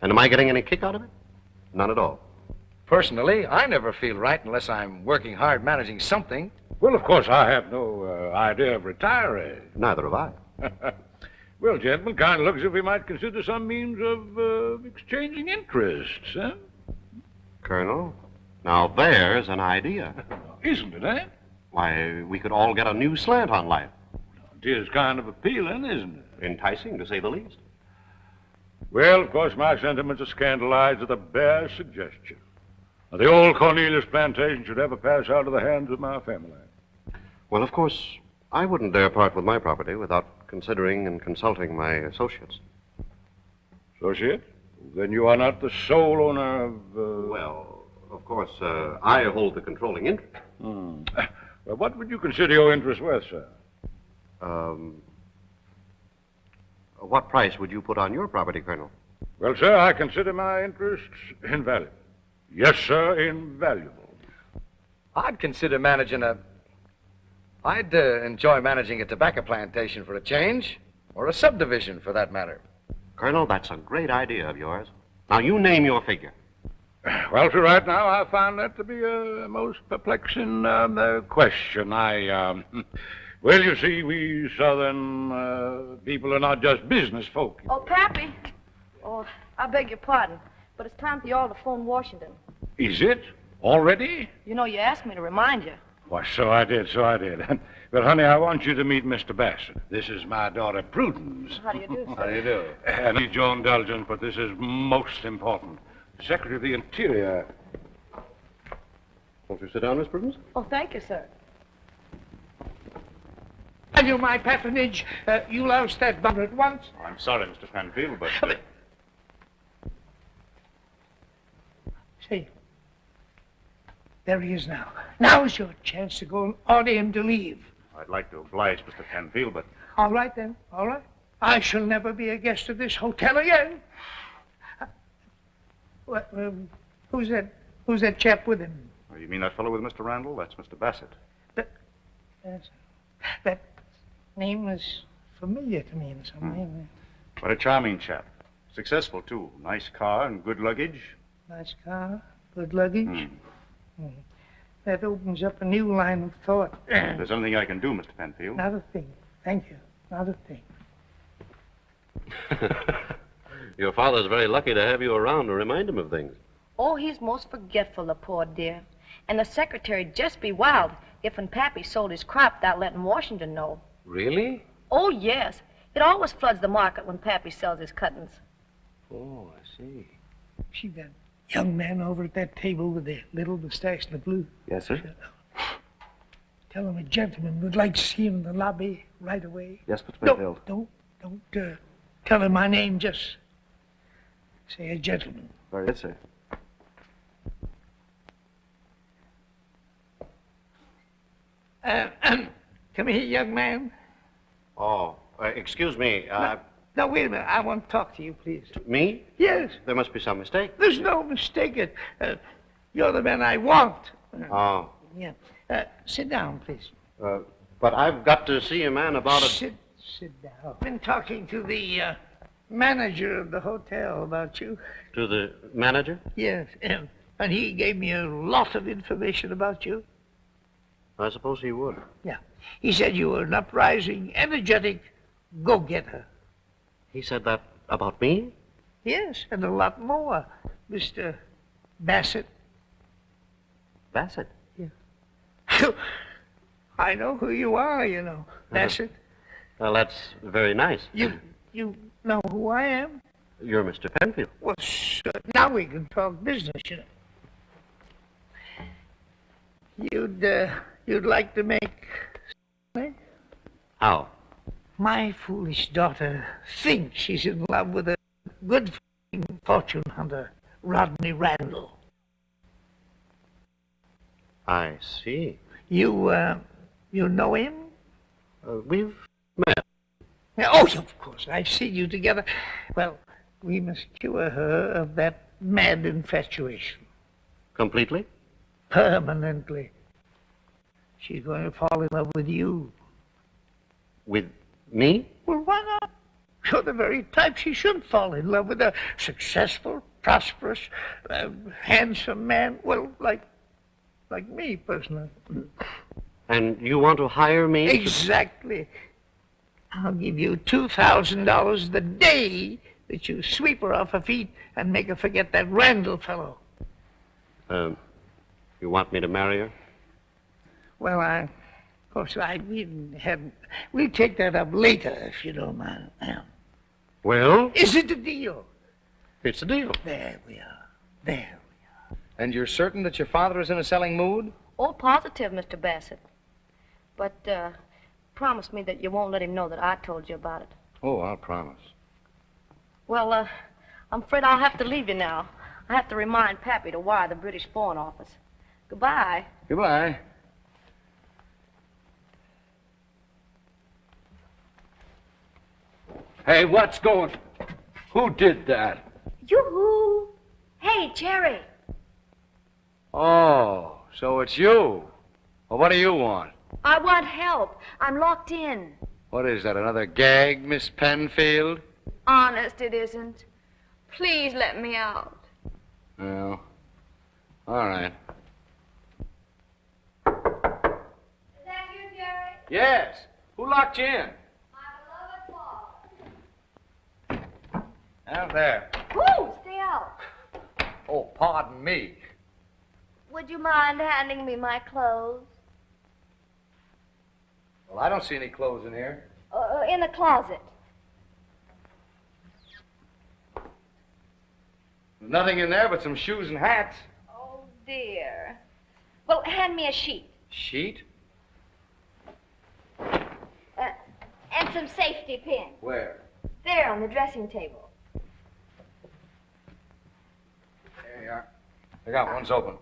And am I getting any kick out of it? None at all. Personally, I never feel right unless I'm working hard managing something. Well, of course, I have no idea of retiring. Neither have I. Well, gentlemen, kind of looks as if we might consider some means of exchanging interests, huh? Colonel, now there's an idea. Isn't it, eh? Why, we could all get a new slant on life. It is kind of appealing, isn't it? Enticing, to say the least. Well, of course, my sentiments are scandalized at the bare suggestion. Now, the old Cornelius plantation should ever pass out of the hands of my family. Well, of course, I wouldn't dare part with my property without considering and consulting my associates. Associate? Then you are not the sole owner of... Well, of course, I hold the controlling interest. Well, what would you consider your interest worth, sir? What price would you put on your property, Colonel? Well, sir, I consider my interests invaluable. Yes, sir, invaluable. I'd consider managing I'd enjoy managing a tobacco plantation for a change, or a subdivision for that matter. Colonel, that's a great idea of yours. Now, you name your figure. Well, sir, right now, I find that to be a most perplexing question. Well, you see, we Southern people are not just business folk. Oh, Pappy. Oh, I beg your pardon, but it's time for you all to phone Washington. Is it? Already? You know, you asked me to remind you. Why, so I did. Well, honey, I want you to meet Mr. Bassett. This is my daughter, Prudence. How do you do, sir? How do you do? And need your indulgence, but this is most important. Secretary of the Interior. Won't you sit down, Miss Prudence? Oh, thank you, sir. Value my patronage. You louse that bummer at once. I'm sorry, Mr. Penfield, but... See, there he is now. Now's your chance to go and order him to leave. I'd like to oblige Mr. Penfield, but... All right, then. All right. I shall never be a guest of this hotel again. Who's that chap with him? Oh, you mean that fellow with Mr. Randall? That's Mr. Bassett. That name is familiar to me in some way. What a charming chap. Successful, too. Nice car and good luggage. Nice car, good luggage. That opens up a new line of thought. If there's anything I can do, Mr. Penfield. Not a thing. Thank you. Not a thing. Your father's very lucky to have you around to remind him of things. Oh, he's most forgetful, the poor dear. And the secretary'd just be wild if when Pappy sold his crop without letting Washington know. Really? Oh, yes. It always floods the market when Pappy sells his cuttings. Oh, I see. See that young man over at that table with the little mustache and the blue? Yes, sir. Tell him a gentleman would like to see him in the lobby right away. Yes, Mr. Penfield. Don't tell him my name. Just say a gentleman. Very good, sir. Come here, young man. Oh, excuse me. No, wait a minute. I want to talk to you, please. Me? Yes. There must be some mistake. There's no mistake. You're the man I want. Oh. Yeah. Sit down, please. But I've got to see a man about it. Sit down. I've been talking to the manager of the hotel about you. To the manager? Yes, and he gave me a lot of information about you. I suppose he would. Yeah. He said you were an uprising, energetic go-getter. He said that about me? Yes, and a lot more. Mr. Bassett. Bassett? Yeah. I know who you are, you know, Bassett. Well, that's very nice. You know who I am? You're Mr. Penfield. Well, sure. Now we can talk business, you know. You'd like to make... How? My foolish daughter thinks she's in love with a good fortune hunter, Rodney Randall. I see. You know him? We've met. Oh, of course. I've seen you together. Well, we must cure her of that mad infatuation. Completely? Permanently. She's going to fall in love with you. With me? Well, why not? You're the very type she should fall in love with. A successful, prosperous, handsome man. Well, like me, personally. And you want to hire me? Exactly. I'll give you $2,000 the day that you sweep her off her feet and make her forget that Randall fellow. You want me to marry her? Well, we'll take that up later, if you don't mind. Well? Is it a deal? It's a deal. There we are. There. And you're certain that your father is in a selling mood? Oh, positive, Mr. Bassett. But, promise me that you won't let him know that I told you about it. Oh, I'll promise. Well, I'm afraid I'll have to leave you now. I have to remind Pappy to wire the British Foreign Office. Goodbye. Goodbye. Hey, what's going... Who did that? Yoo-hoo! Hey, Jerry. Oh, so it's you. Well, what do you want? I want help. I'm locked in. What is that, another gag, Miss Penfield? Honest, it isn't. Please let me out. Well, all right. Is that you, Jerry? Yes. Who locked you in? Out there. Woo! Stay out. Oh, pardon me. Would you mind handing me my clothes? Well, I don't see any clothes in here. In the closet. There's nothing in there but some shoes and hats. Oh, dear. Well, hand me a sheet. Sheet? And some safety pins. Where? There, on the dressing table. There you are. I got one's open.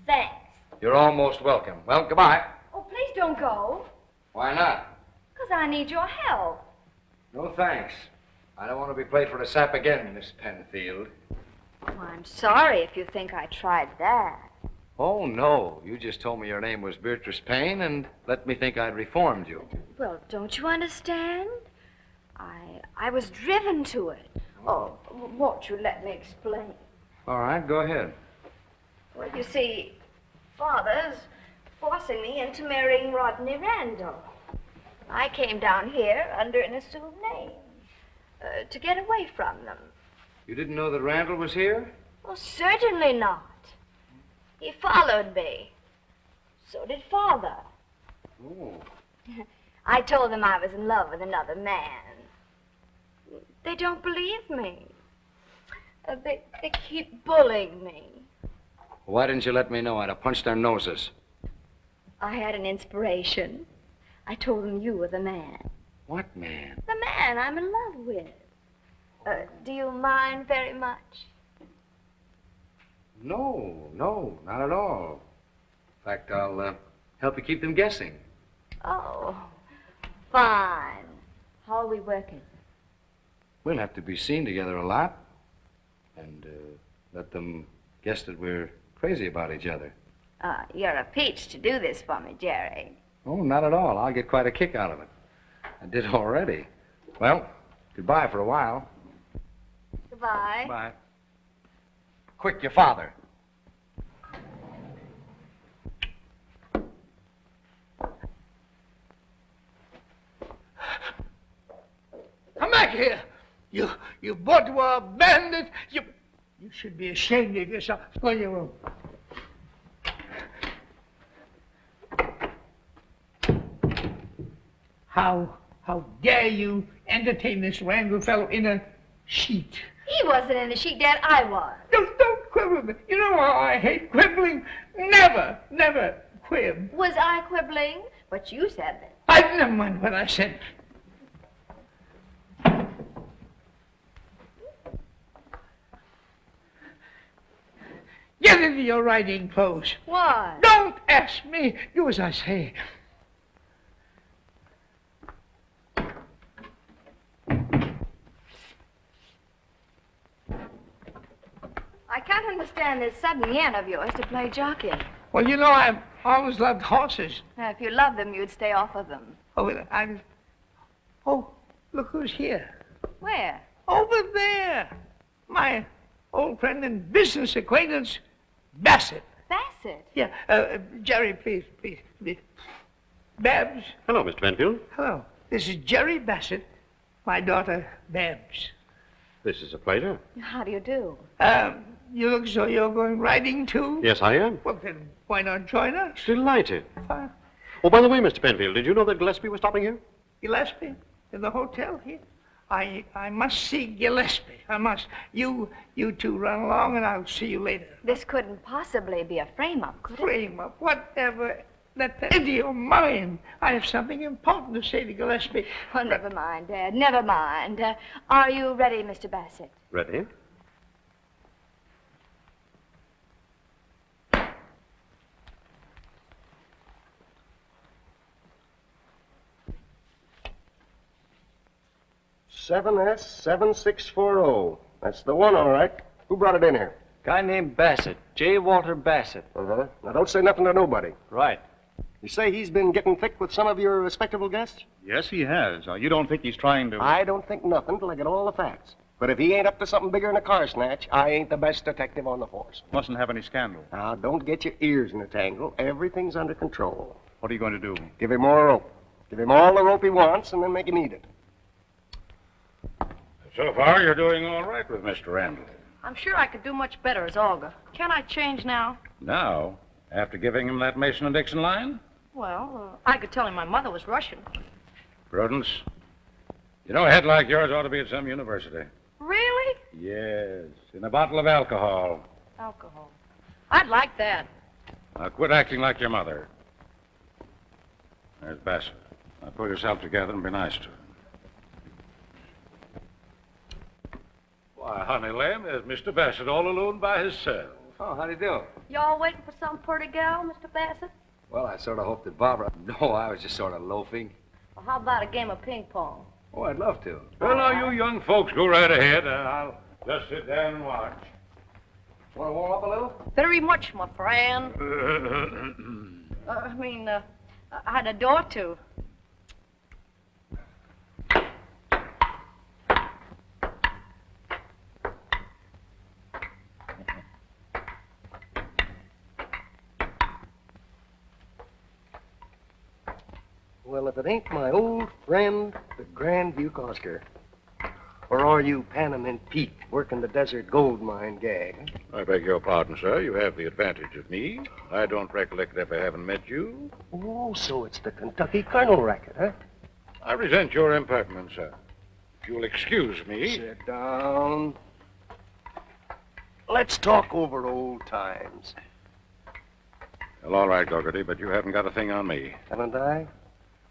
Thanks. You're almost welcome. Well, goodbye. Oh, please don't go. Why not? Because I need your help. No thanks. I don't want to be played for a sap again, Miss Penfield. Oh, I'm sorry if you think I tried that. Oh, no. You just told me your name was Beatrice Payne and let me think I'd reformed you. Well, don't you understand? I was driven to it. Oh, won't you let me explain? All right, go ahead. Well, you see, Father's forcing me into marrying Rodney Randall. I came down here under an assumed name to get away from them. You didn't know that Randall was here? Well, certainly not. He followed me. So did Father. Oh. I told them I was in love with another man. They don't believe me. They keep bullying me. Why didn't you let me know? I'd have punched their noses. I had an inspiration. I told them you were the man. What man? The man I'm in love with. Do you mind very much? No, not at all. In fact, I'll help you keep them guessing. Oh, fine. How are we working? We'll have to be seen together a lot. And let them guess that we're crazy about each other. You're a peach to do this for me, Jerry. Oh, not at all. I'll get quite a kick out of it. I did already. Well, goodbye for a while. Goodbye. Bye. Quick, your father. Come back here. You bourgeois bandit. You should be ashamed of yourself. Go in your room. How dare you entertain this Randall fellow in a sheet? He wasn't in the sheet, Dad. I was. Don't quibble with me. You know how I hate quibbling. Never quib. Was I quibbling? But you said that. I never mind what I said. Get into your riding clothes. Why? Don't ask me. Do as I say. I can't understand this sudden yen of yours to play jockey. Well, you know, I've always loved horses. Now, if you loved them, you'd stay off of them. Oh, look who's here. Where? Over there. My old friend and business acquaintance, Bassett. Bassett? Yeah, Jerry, please. Babs. Hello, Mr. Penfield. Hello. This is Jerry Bassett, my daughter, Babs. This is a pleasure. How do you do? You look as though you're going riding, too? Yes, I am. Well, then, why not join us? Delighted. Fine. Oh, by the way, Mr. Penfield, did you know that Gillespie was stopping here? Gillespie? In the hotel here? I must see Gillespie. I must. You two run along, and I'll see you later. This couldn't possibly be a frame-up, could it? Frame-up? Whatever. Let that into your mind. I have something important to say to Gillespie. Well, never mind, Dad. Never mind. Are you ready, Mr. Bassett? Ready? S7640. That's the one, all right. Who brought it in here? Guy named Bassett. J. Walter Bassett. Uh-huh. Now, don't say nothing to nobody. Right. You say he's been getting thick with some of your respectable guests? Yes, he has. You don't think he's trying to... I don't think nothing till I get all the facts. But if he ain't up to something bigger than a car snatch, I ain't the best detective on the force. Mustn't have any scandal. Now, don't get your ears in a tangle. Everything's under control. What are you going to do? Give him more rope. Give him all the rope he wants, and then make him eat it. So far, you're doing all right with Mr. Randall. I'm sure I could do much better as Olga. Can I change now? Now, after giving him that Mason and Dixon line? Well, I could tell him my mother was Russian. Prudence, you know, a head like yours ought to be at some university. Really? Yes, in a bottle of alcohol. Alcohol. I'd like that. Now, quit acting like your mother. There's Bassett. Now, pull yourself together and be nice to him. Why, honey lamb, there's Mr. Bassett all alone by himself. Oh, how do you do? Y'all waiting for some pretty gal, Mr. Bassett? Well, I sort of hoped that Barbara... No, I was just sort of loafing. Well, how about a game of ping pong? Oh, I'd love to. Well, now, you young folks go right ahead, and I'll just sit down and watch. Want to warm up a little? Very much, my friend. I had a door to. Well, if it ain't my old friend, the Grand Duke Oscar. Or are you Panamint Pete working the desert gold mine gag? I beg your pardon, sir. You have the advantage of me. I don't recollect ever having met you. Oh, so it's the Kentucky Colonel racket, huh? I resent your impertinence, sir. If you'll excuse me... Sit down. Let's talk over old times. Well, all right, Gogarty, but you haven't got a thing on me. Haven't I?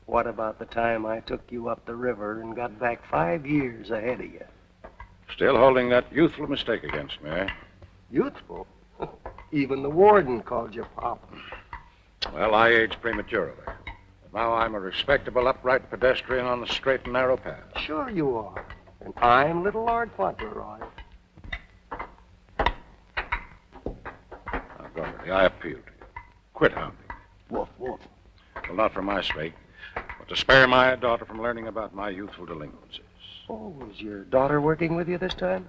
What about the time I took you up the river and got back 5 years ahead of you? Still holding that youthful mistake against me, eh? Youthful? Even the warden called you Pop. Well, I aged prematurely. But now I'm a respectable, upright pedestrian on the straight and narrow path. Sure you are. And I'm little Lord Fauntleroy. Now, Gogarty, I appeal to you. Quit hounding me. Woof, woof. Well, not for my sake, but to spare my daughter from learning about my youthful delinquencies. Oh, is your daughter working with you this time?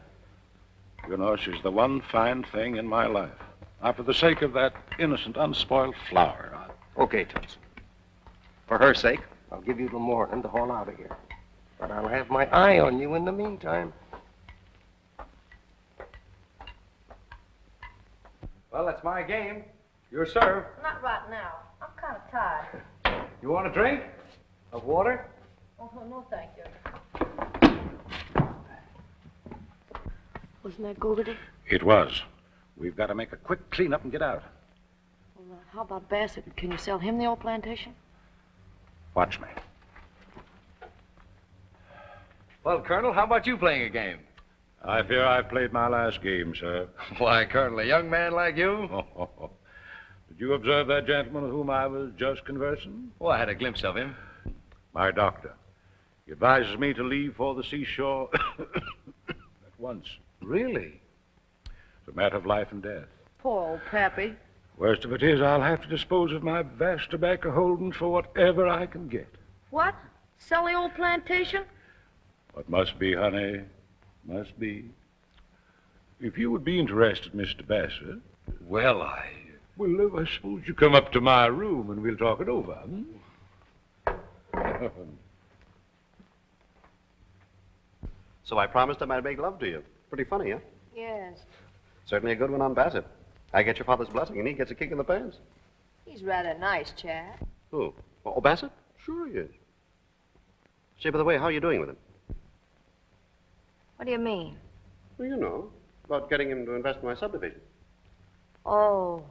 You know, she's the one fine thing in my life. Now, for the sake of that innocent, unspoiled flower, Okay, Thompson. For her sake, I'll give you till morning to haul out of here. But I'll have my eye on you in the meantime. Well, that's my game. Your serve. Not right now. I'm kind of tired. You want a drink? Of water? Oh, no, thank you. Wasn't that Gogarty? it was. We've got to make a quick cleanup and get out. Well, how about Bassett? Can you sell him the old plantation? Watch me. Well, Colonel, how about you playing a game? I fear I've played my last game, sir. Why, Colonel, a young man like you? Did you observe that gentleman with whom I was just conversing? Oh, I had a glimpse of him. My doctor. He advises me to leave for the seashore at once. Really? It's a matter of life and death. Poor old Pappy. Worst of it is, I'll have to dispose of my vast tobacco holdings for whatever I can get. What? Sell the old plantation? What must be, honey, must be. If you would be interested, Mr. Bassett. Well, I suppose you come up to my room and we'll talk it over. So I promised him I'd make love to you. Pretty funny, huh? Yes. Certainly a good one on Bassett. I get your father's blessing, and he gets a kick in the pants. He's rather nice, chap. Who? Oh, Bassett? Sure he is. Say, by the way, how are you doing with him? What do you mean? Well, you know, about getting him to invest in my subdivision. Oh,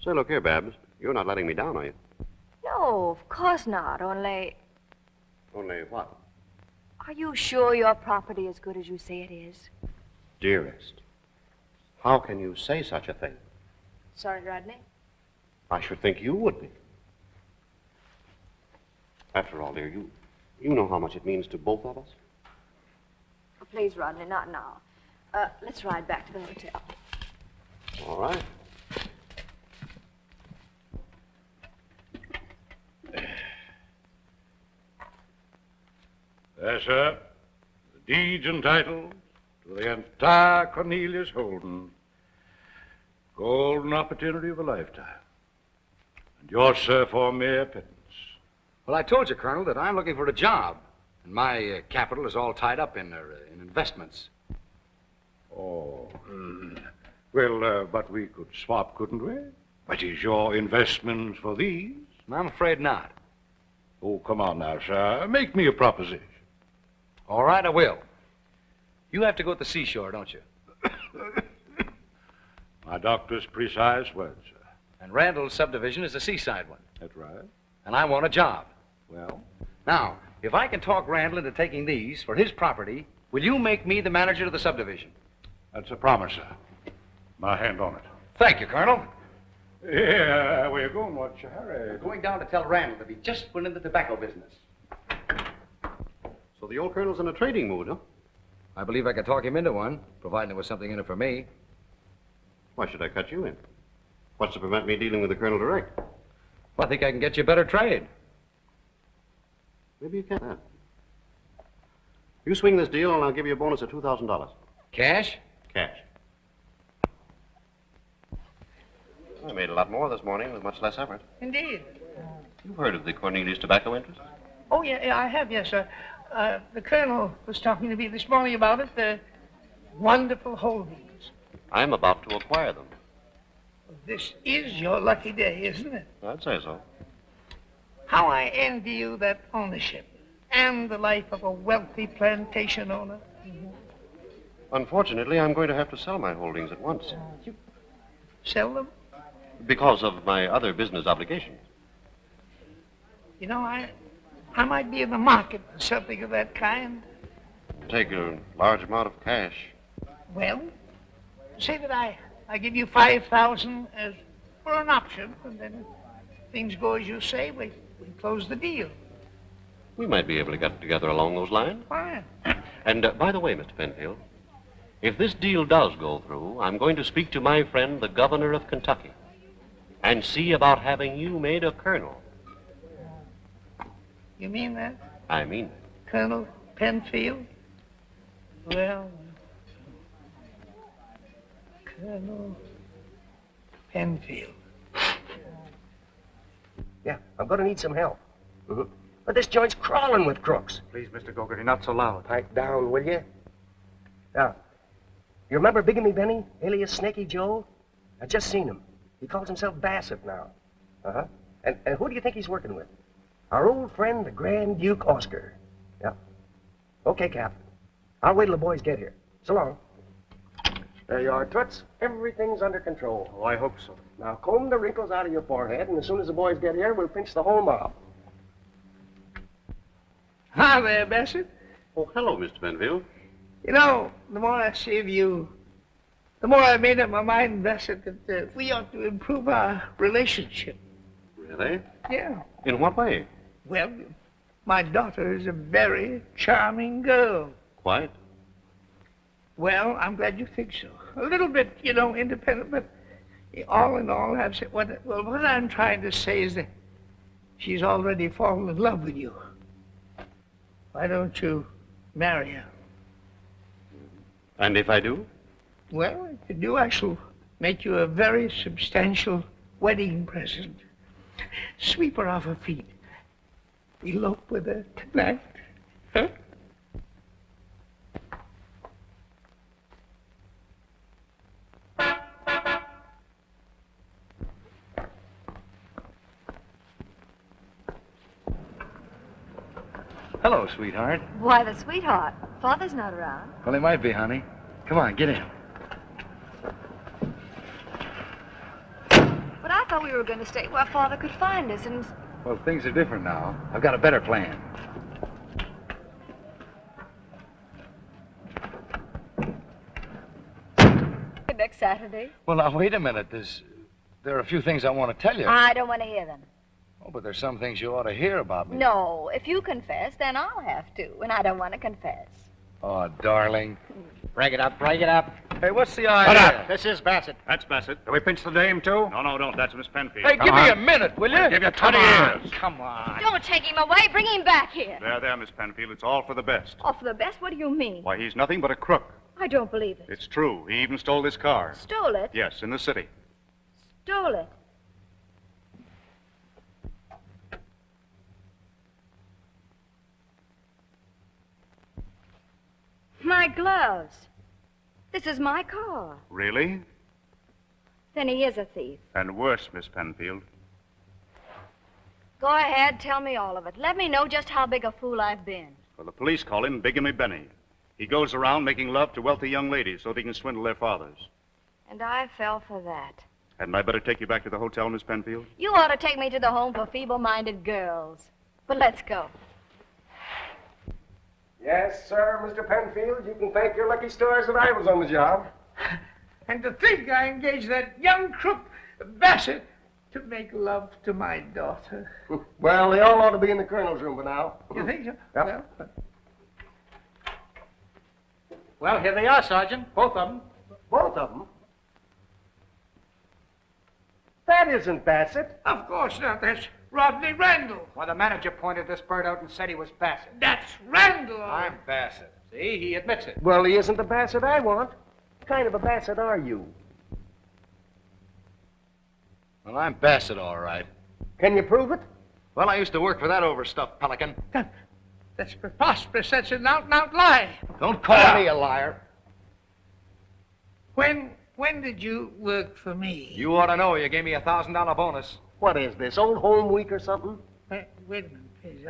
Say, look here, Babs. You're not letting me down, are you? no, of course not. Only, Only what? are you sure your property is good as you say it is? Dearest, how can you say such a thing? Sorry, Rodney. I should think you would be. After all, dear, you know how much it means to both of us. Oh, please, Rodney, not now. Let's ride back to the hotel. All right. There, sir. The deeds and titles to the entire Cornelius holding. Golden opportunity of a lifetime. And yours, sir, for mere pittance. Well, I told you, Colonel, that I'm looking for a job. And my capital is all tied up in investments. Oh. Well, but we could swap, couldn't we? What is your investments for these? I'm afraid not. Oh, come on now, sir. Make me a proposition. All right, I will. You have to go to the seashore, don't you? My doctor's precise words, sir. And Randall's subdivision is a seaside one. That's right. And I want a job. Well? Now, if I can talk Randall into taking these for his property, will you make me the manager of the subdivision? That's a promise, sir. My hand on it. Thank you, Colonel. Yeah, where you going? What's your hurry? Going down to tell Randall that he just went in the tobacco business. So the old colonel's in a trading mood, huh? I believe I could talk him into one, providing there was something in it for me. Why should I cut you in? What's to prevent me dealing with the colonel direct? Well, I think I can get you a better trade. Maybe you can. You swing this deal, and I'll give you a bonus of $2,000. Cash? Cash. I made a lot more this morning with much less effort. Indeed. You've heard of the Cornelius tobacco interest? Oh, yeah, I have, yes, sir. The colonel was talking to me this morning about it. The wonderful holdings. I'm about to acquire them. This is your lucky day, isn't it? I'd say so. How I envy you that ownership and the life of a wealthy plantation owner. Unfortunately, I'm going to have to sell my holdings at once. Sell them? Because of my other business obligations. You know, I might be in the market for something of that kind. Take a large amount of cash. Well, say that I give you 5,000 as for an option, and then if things go as you say, we close the deal. We might be able to get together along those lines. Fine. And by the way, Mr. Penfield, if this deal does go through, I'm going to speak to my friend, the governor of Kentucky, and see about having you made a colonel. You mean that? I mean it. Colonel Penfield? Well, Colonel Penfield. Yeah, I'm going to need some help. But this joint's crawling with crooks. Please, Mr. Gogarty, not so loud. Pipe down, will you? Now, you remember Bigamy Benny, alias Snaky Joe? I just seen him. He calls himself Bassett now. Uh-huh. And who do you think he's working with? Our old friend, the Grand Duke Oscar. Yeah. Okay, Captain. I'll wait till the boys get here. So long. There you are, Toots. Everything's under control. Oh, I hope so. Now, comb the wrinkles out of your forehead, and as soon as the boys get here, we'll pinch the whole mob. Hi there, Bassett. Oh, hello, Mr. Penfield. You know, the more I see of you, the more I made up my mind, Bassett, that we ought to improve our relationship. Really? Yeah. In what way? Well, my daughter is a very charming girl. Quite. Well, I'm glad you think so. A little bit, you know, independent, but all in all, what I'm trying to say is that she's already fallen in love with you. Why don't you marry her? And if I do? Well, if you do, I shall make you a very substantial wedding present. Sweep her off her feet. Elope with her tonight. Huh? Hello, sweetheart. Why, the sweetheart. Father's not around. Well, he might be, honey. Come on, get in. But I thought we were going to stay where Father could find us and... Well, things are different now. I've got a better plan. Next Saturday. Well, now, wait a minute. There are a few things I want to tell you. I don't want to hear them. Oh, but there's some things you ought to hear about me. No, if you confess, then I'll have to, and I don't want to confess. Oh, darling. Break it up, break it up. Hey, what's the Shut idea? up. This is Bassett. That's Bassett. Do we pinch the dame, too? No, don't. That's Miss Penfield. Hey, give me a minute, will you? I'll give you 20 years. Come on. Don't take him away. Bring him back here. There, Miss Penfield. It's all for the best. Oh, for the best? What do you mean? Why, he's nothing but a crook. I don't believe it. It's true. He even stole this car. Stole it? Yes, in the city. Stole it. My gloves. This is my car. Really? Then he is a thief. And worse, Miss Penfield. Go ahead, tell me all of it. Let me know just how big a fool I've been. Well, the police call him Bigamy Benny. He goes around making love to wealthy young ladies so they can swindle their fathers. And I fell for that. Hadn't I better take you back to the hotel, Miss Penfield? You ought to take me to the home for feeble-minded girls. But let's go. Yes, sir, Mr. Penfield. You can thank your lucky stars that I was on the job. And to think I engaged that young crook, Bassett, to make love to my daughter. Well, they all ought to be in the colonel's room by now. You think so? Yep. Well, here they are, Sergeant. Both of them. Both of them? That isn't Bassett. Of course not. That's Rodney Randall. Well, the manager pointed this bird out and said he was Bassett. That's Randall. I'm Bassett. See, he admits it. Well, he isn't the Bassett I want. What kind of a Bassett are you? Well, I'm Bassett, all right. Can you prove it? Well, I used to work for that overstuffed pelican. That's preposterous. That's an out-and-out lie. Don't call me a liar. When did you work for me? You ought to know. You gave me a $1,000 bonus. What is this, Old Home Week or something? Wait a minute, please.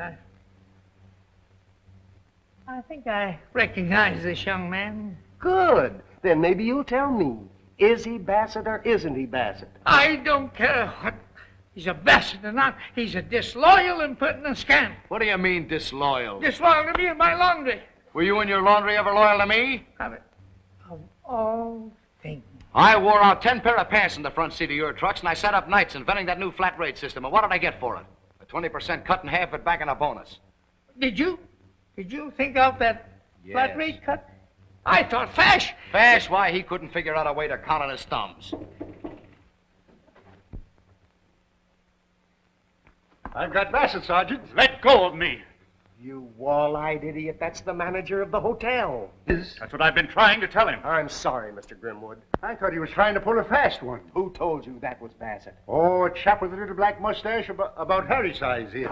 I think I recognize this young man. Good. Then maybe you'll tell me. Is he Bassett or isn't he Bassett? I don't care what. He's a Bassett or not. He's a disloyal, impertinent scamp. What do you mean, disloyal? Disloyal to me and my laundry. Were you and your laundry ever loyal to me? Of all things. I wore out 10 pair of pants in the front seat of your trucks, and I sat up nights inventing that new flat rate system. And what did I get for it? A 20% cut in half it back and a bonus. Did you think of that flat rate cut? I thought Fash. Fash? Why, he couldn't figure out a way to count on his thumbs. I've got Bassett, Sergeant. Let go of me. You wall-eyed idiot. That's the manager of the hotel. That's what I've been trying to tell him. I'm sorry, Mr. Grimwood. I thought he was trying to pull a fast one. Who told you that was Bassett? Oh, a chap with a little black mustache about Harry's size here.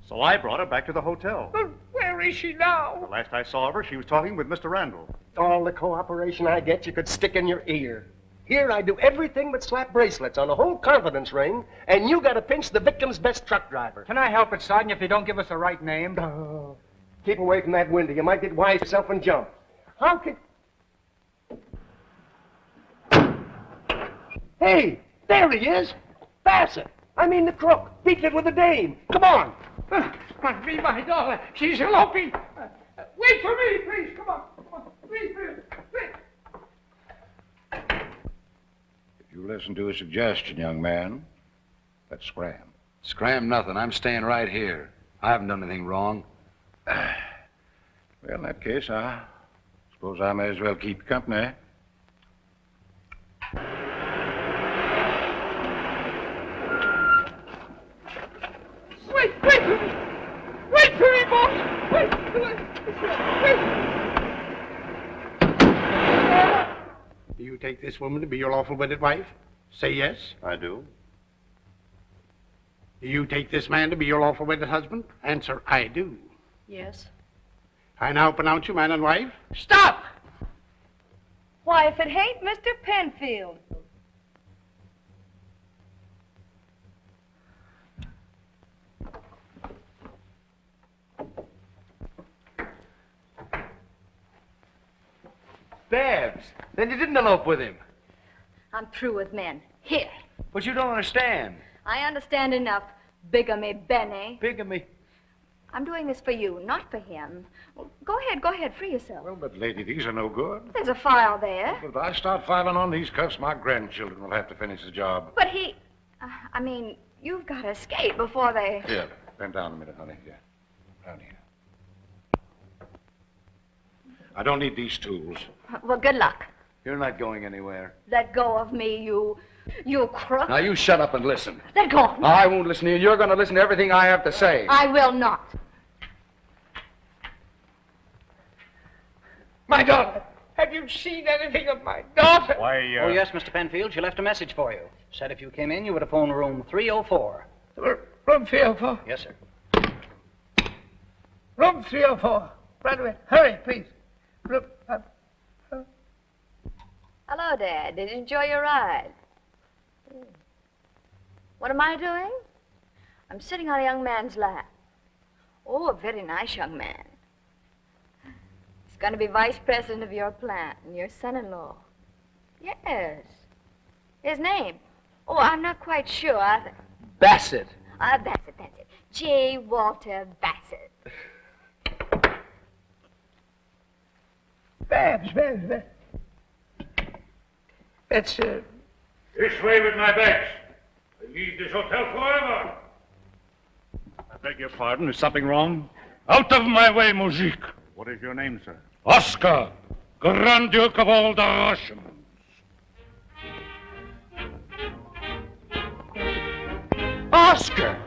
So I brought her back to the hotel. But where is she now? The last I saw of her, she was talking with Mr. Randall. All the cooperation I get, you could stick in your ear. Here I do everything but slap bracelets on a whole confidence ring, and you got to pinch the victim's best truck driver. Can I help it, Sergeant, if you don't give us the right name? Oh, keep away from that window. You might get wise yourself and jump. How can... Hey, there he is. Bassett. I mean the crook. Beat it with the dame. Come on. Must be my daughter. She's eloping. Wait for me, please. Come on. Please. If you listen to a suggestion, young man, let's scram. Scram nothing. I'm staying right here. I haven't done anything wrong. Well, in that case, I suppose I may as well keep you company. Wait for me. Wait for me, boss. Wait. Do you take this woman to be your lawful wedded wife? Say yes. I do. Do you take this man to be your lawful wedded husband? Answer, I do. Yes. I now pronounce you man and wife. Stop! Why, if it ain't Mr. Penfield. Babs, then you didn't elope with him. I'm through with men. Here. But you don't understand. I understand enough. Bigamy, Benny. Bigamy? I'm doing this for you, not for him. Well, go ahead, free yourself. Well, but, lady, these are no good. There's a file there. If I start filing on these cuffs, my grandchildren will have to finish the job. But he... you've got to escape before they... Here, bend down a minute, honey. Here. Down here. I don't need these tools. Well, good luck. You're not going anywhere. Let go of me, you crook. Now, you shut up and listen. Let go of me. I won't listen to you. You're going to listen to everything I have to say. I will not. My daughter. Have you seen anything of my daughter? Why, Oh, yes, Mr. Penfield. She left a message for you. Said if you came in, you would have phoned room 304. Room 304? Yes, sir. Room 304. Right away. Hurry, please. Room... Hello, Dad. Did you enjoy your ride? What am I doing? I'm sitting on a young man's lap. Oh, a very nice young man. He's going to be vice president of your plant and your son-in-law. Yes. His name? Oh, I'm not quite sure. Bassett. Bassett. J. Walter Bassett. Babs. That's, This way with my bags. I leave this hotel forever. I beg your pardon. Is something wrong? Out of my way, Moujik. What is your name, sir? Oscar, Grand Duke of all the Russians. Oscar!